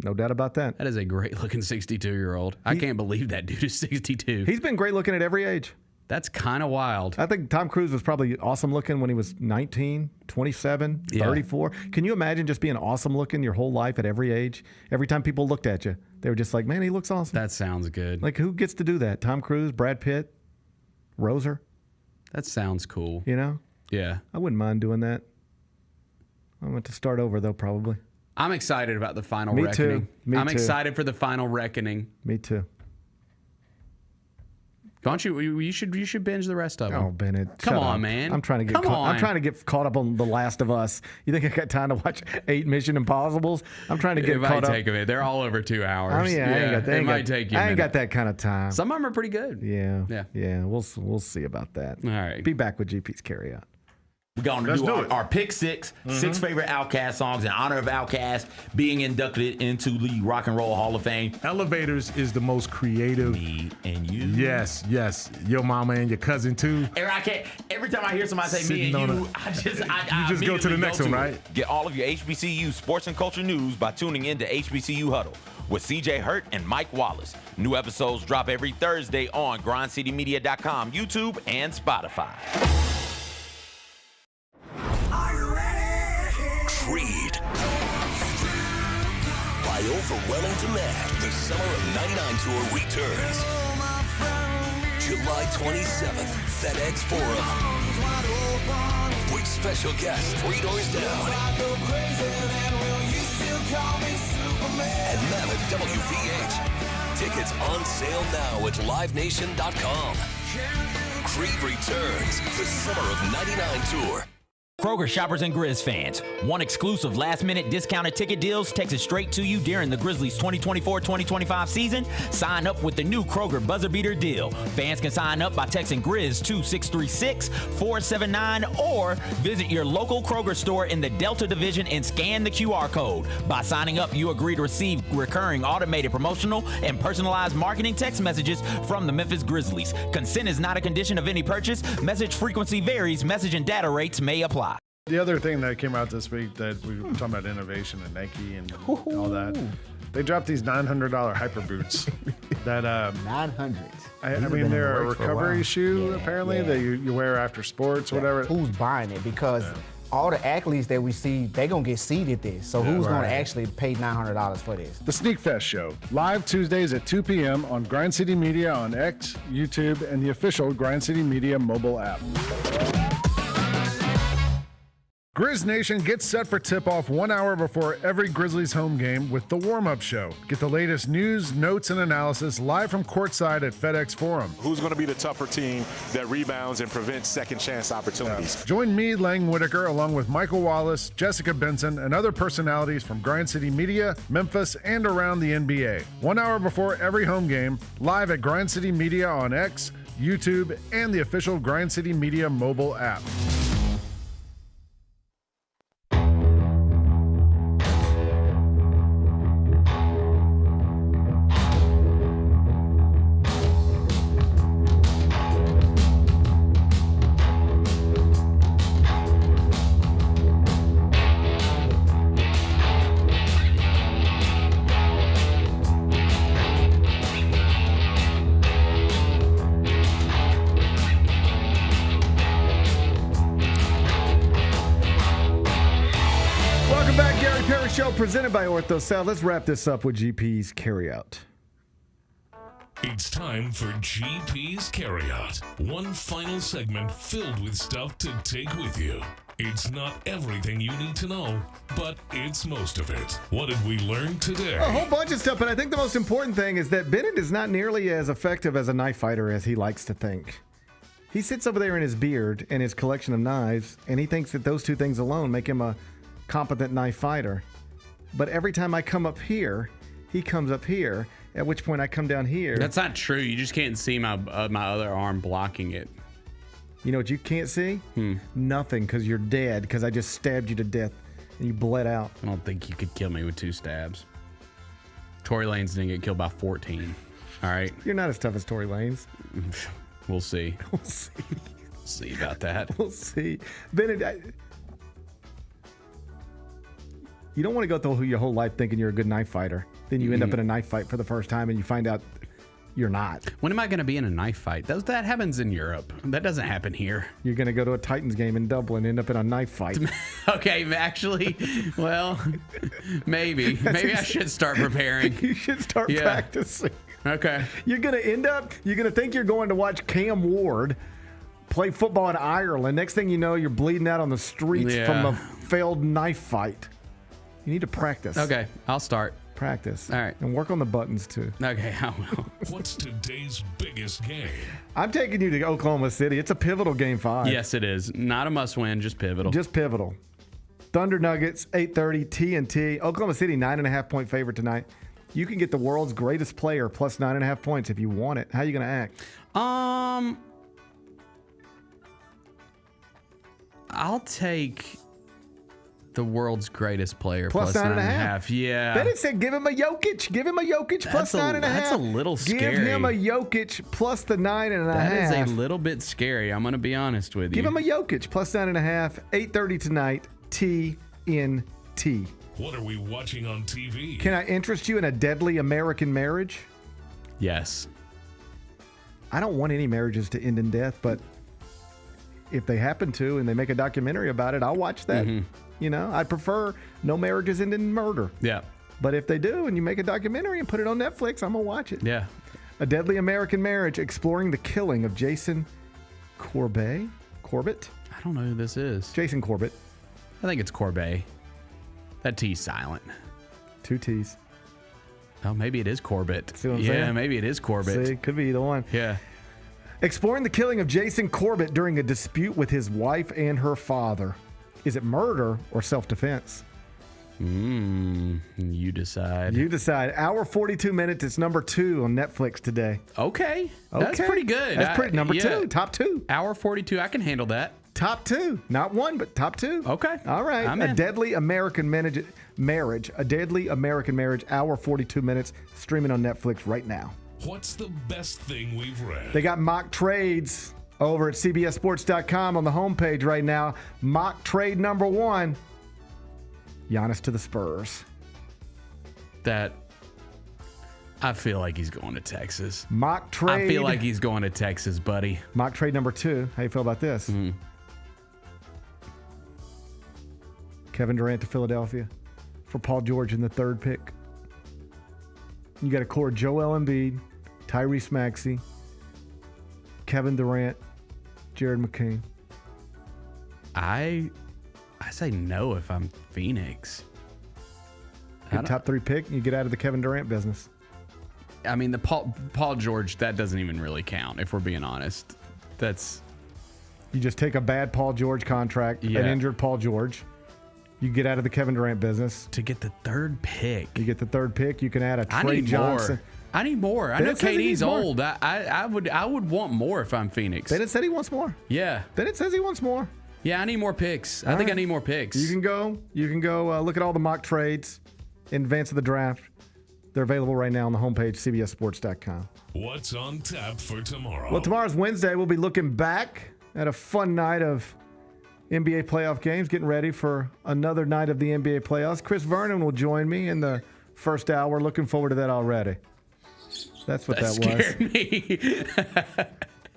No doubt about that. That is a great-looking 62-year-old. I can't believe that dude is 62. He's been great looking at every age. That's kind of wild. I think Tom Cruise was probably awesome looking when he was 19, 27, 34. Can you imagine just being awesome looking your whole life at every age? Every time people looked at you, they were just like, man, he looks awesome. That sounds good. Like, who gets to do that? Tom Cruise, Brad Pitt, Roser? That sounds cool. You know? Yeah. I wouldn't mind doing that. I want to start over, though, probably. I'm excited about the final Me reckoning. too. Me I'm too. excited for the final reckoning. Me too. Don't you? You should binge the rest of them. Oh, Bennett, come shut on, up. man. I'm trying to get. I'm trying to get caught up on The Last of Us. You think I got time to watch 8 Mission Impossibles? I'm trying to get caught up. Take a minute. They're all over 2 hours. I mean, it might take you. I ain't got that kind of time. Some of them are pretty good. Yeah. We'll see about that. All right. Be back with GP's carryout. We're going to do our pick six, 6 favorite Outkast songs in honor of Outkast being inducted into the Rock and Roll Hall of Fame. Elevators is the most creative. Me and you. Yes. Your mama and your cousin too. And I can't. Every time I hear somebody say me Sitting and on you, a- I just You just go to the next one, right? Get all of your HBCU sports and culture news by tuning in to HBCU Huddle with CJ Hurt and Mike Wallace. New episodes drop every Thursday on grindcitymedia.com, YouTube, and Spotify. Creed. By overwhelming demand, the Summer of '99 tour returns. July 27th, FedEx Forum. With special guests 3 doors down. And Mammoth WVH. Tickets on sale now at livenation.com. Creed returns, the Summer of '99 tour. Kroger shoppers and Grizz fans, one exclusive last-minute discounted ticket deals texted straight to you during the Grizzlies 2024-2025 season. Sign up with the new Kroger Buzzer Beater deal. Fans can sign up by texting Grizz to 636-479 or visit your local Kroger store in the Delta Division and scan the QR code. By signing up, you agree to receive recurring automated promotional and personalized marketing text messages from the Memphis Grizzlies. Consent is not a condition of any purchase. Message frequency varies. Message and data rates may apply. The other thing that came out this week that we were talking about innovation and Nike and all that, they dropped these $900 hyper boots that 900. I mean, they're a recovery shoe apparently that you wear after sports, whatever. Who's buying it? Because all the athletes that we see, they're going to get seated this. So who's going to actually pay $900 for this? The Sneak Fest Show, live Tuesdays at 2 p.m. on Grind City Media on X, YouTube, and the official Grind City Media mobile app. Grizz Nation gets set for tip-off 1 hour before every Grizzlies home game with the warm-up show. Get the latest news, notes, and analysis live from courtside at FedEx Forum. Who's going to be the tougher team that rebounds and prevents second chance opportunities? Join me, Lang Whitaker, along with Michael Wallace, Jessica Benson, and other personalities from Grind City Media, Memphis, and around the NBA. 1 hour before every home game, live at Grind City Media on X, YouTube, and the official Grind City Media mobile app. Parrish Show presented by Ortho South. Let's wrap this up with GP's Carryout. It's time for GP's Carryout. One final segment filled with stuff to take with you. It's not everything you need to know, but it's most of it. What did we learn today? A whole bunch of stuff, but I think the most important thing is that Bennett is not nearly as effective as a knife fighter as he likes to think. He sits over there in his beard and his collection of knives, and he thinks that those two things alone make him a competent knife fighter. But every time I come up here, he comes up here, at which point I come down here. That's not true. You just can't see my other arm blocking it. You know what you can't see? Nothing, because you're dead, because I just stabbed you to death and you bled out. I don't think you could kill me with 2 stabs. Tory Lanez didn't get killed by 14. All right? You're not as tough as Tory Lanez. We'll see. We'll see. We'll see about that. We'll see. Bennett, you don't want to go through your whole life thinking you're a good knife fighter. Then you end up in a knife fight for the first time and you find out you're not. When am I going to be in a knife fight? That happens in Europe. That doesn't happen here. You're going to go to a Titans game in Dublin and end up in a knife fight. Okay, actually, well, maybe. Maybe I should start preparing. You should start practicing. Okay. You're going to think you're going to watch Cam Ward play football in Ireland. Next thing you know, you're bleeding out on the streets from a failed knife fight. You need to practice. Okay, I'll start. Practice. All right. And work on the buttons, too. Okay, I will. What's today's biggest game? I'm taking you to Oklahoma City. It's a pivotal Game 5. Yes, it is. Not a must-win, just pivotal. Just pivotal. Thunder Nuggets, 8:30, TNT. Oklahoma City, 9.5-point favorite tonight. You can get the world's greatest player plus 9.5 points if you want it. How are you going to act? I'll take the world's greatest player plus 9.5. Yeah. Bennett said give him a Jokic. Give him a Jokic plus 9.5. That's a little scary. Give him a Jokic plus the 9.5. That is a little bit scary. I'm going to be honest with you. Give him a Jokic plus 9.5. 8:30 tonight. TNT. What are we watching on TV? Can I interest you in a deadly American marriage? Yes. I don't want any marriages to end in death, but if they happen to and they make a documentary about it, I'll watch that. You know, I prefer no marriages end in murder. Yeah. But if they do and you make a documentary and put it on Netflix, I'm going to watch it. Yeah. A Deadly American Marriage, exploring the killing of Jason Corbett? I don't know who this is. Jason Corbett. I think it's Corbett. That T's silent. 2 T's. Oh, maybe it is Corbett. See what I'm saying? Maybe it is Corbett. See, could be either one. Yeah. Exploring the killing of Jason Corbett during a dispute with his wife and her father. Is it murder or self-defense? You decide. You decide. Hour 42 minutes. It's number 2 on Netflix today. Okay. That's pretty good. That's pretty. Number 2. Top 2. Hour 42. I can handle that. Top 2. Not 1, but top 2. Okay. All right. I'm A in. Deadly American Marriage. A Deadly American Marriage. Hour 42 minutes. Streaming on Netflix right now. What's the best thing we've read? They got mock trades over at CBSSports.com on the homepage right now. Mock trade number 1. Giannis to the Spurs. That I feel like he's going to Texas. Mock trade. I feel like he's going to Texas, buddy. Mock trade number 2. How you feel about this? Kevin Durant to Philadelphia for Paul George in the 3rd pick. You got to core Joel Embiid, Tyrese Maxey, Kevin Durant, Jared McCain. I say no if I'm Phoenix. Good top 3 pick, you get out of the Kevin Durant business. I mean, the Paul George, that doesn't even really count, if we're being honest. You just take a bad Paul George contract, an injured Paul George. You get out of the Kevin Durant business. To get the 3rd pick. You get the 3rd pick. You can add a Trey Johnson. I need more. I know KD's old. I would want more if I'm Phoenix. Bennett said he wants more. Yeah. Bennett says he wants more. Yeah, I need more picks. I think I need more picks. You can go look at all the mock trades in advance of the draft. They're available right now on the homepage, CBSSports.com. What's on tap for tomorrow? Well, tomorrow's Wednesday. We'll be looking back at a fun night of NBA playoff games, getting ready for another night of the NBA playoffs. Chris Vernon will join me in the first hour. Looking forward to that already. That's what that was. Scared me.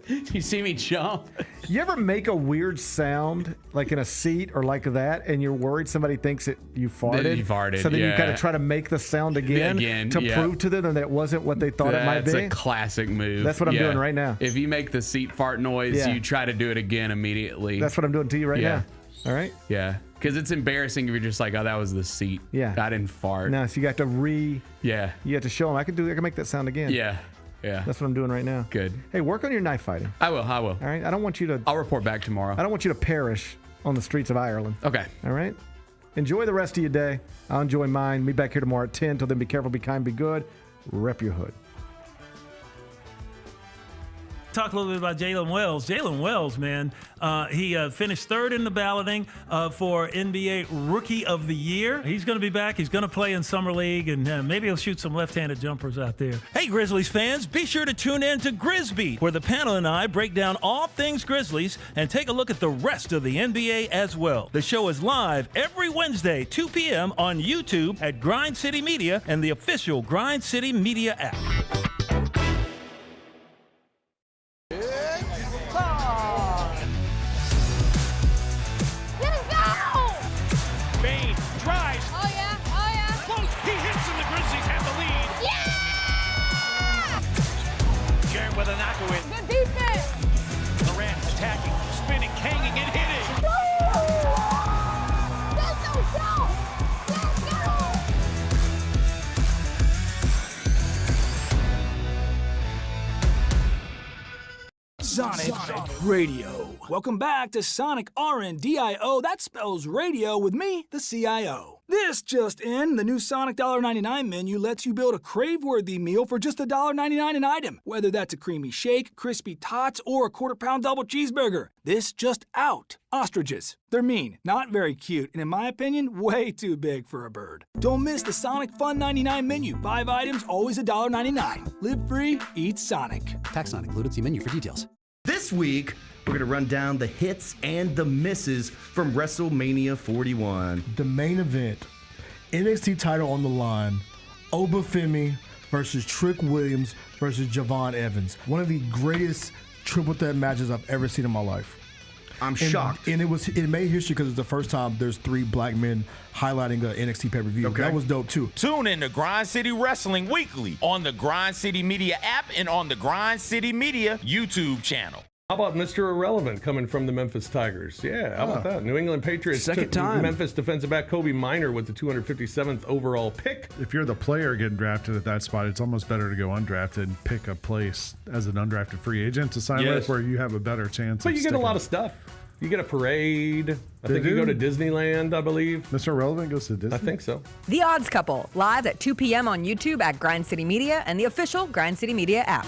You see me jump? You ever make a weird sound like in a seat or like that, and you're worried somebody thinks that you farted? That you farted, So then you yeah. kind of try to make the sound again to yeah. prove to them that it wasn't what they thought it might be? That's a classic move. That's what I'm doing right now. If you make the seat fart noise, you try to do it again immediately. That's what I'm doing to you right now. All right? Yeah. Because it's embarrassing if you're just like, oh, that was the seat. Yeah. I didn't fart. No, so you got to Yeah. You have to show them. I can make that sound again. Yeah. Yeah. That's what I'm doing right now. Good. Hey, work on your knife fighting. I will. All right? I don't want you to... I'll report back tomorrow. I don't want you to perish on the streets of Ireland. Okay. All right? Enjoy the rest of your day. I'll enjoy mine. Meet back here tomorrow at 10. Till then, be careful, be kind, be good. Rep your hood. Talk a little bit about Jalen Wells. Jalen Wells, man, he finished third in the balloting for NBA Rookie of the Year. He's going to be back. He's going to play in Summer League, and maybe he'll shoot some left-handed jumpers out there. Hey, Grizzlies fans, be sure to tune in to Grizbeat, where the panel and I break down all things Grizzlies and take a look at the rest of the NBA as well. The show is live every Wednesday, 2 p.m. on YouTube at Grind City Media and the official Grind City Media app. With a knockaway. Good defense. Durant attacking, spinning, hanging, and hitting. Let's go. Sonic Radio. Welcome back to Sonic RNDIO. That spells radio with me, the CIO. This just in, the new Sonic $1.99 menu lets you build a crave-worthy meal for just $1.99 an item. Whether that's a creamy shake, crispy tots, or a quarter-pound double cheeseburger. This just out. Ostriches. They're mean, not very cute, and in my opinion, way too big for a bird. Don't miss the Sonic Fun 99 menu. 5 items, always $1.99. Live free, eat Sonic. Tax not included. See menu for details. This week, we're going to run down the hits and the misses from WrestleMania 41. The main event, NXT title on the line, Obafemi versus Trick Williams versus Javon Evans. One of the greatest triple threat matches I've ever seen in my life. I'm shocked. And it made history because it's the first time there's 3 black men highlighting a NXT pay-per-view. Okay. That was dope, too. Tune in to Grind City Wrestling weekly on the Grind City Media app and on the Grind City Media YouTube channel. How about Mr. Irrelevant coming from the Memphis Tigers? Yeah, how about that? New England Patriots Second time. Memphis defensive back Kobe Minor with the 257th overall pick. If you're the player getting drafted at that spot, it's almost better to go undrafted and pick a place as an undrafted free agent to sign with where you have a better chance. But you get a lot of stuff. You get a parade. I think you go to Disneyland, I believe. Mr. Irrelevant goes to Disney? I think so. The Odds Couple, live at 2 p.m. on YouTube at Grind City Media and the official Grind City Media app.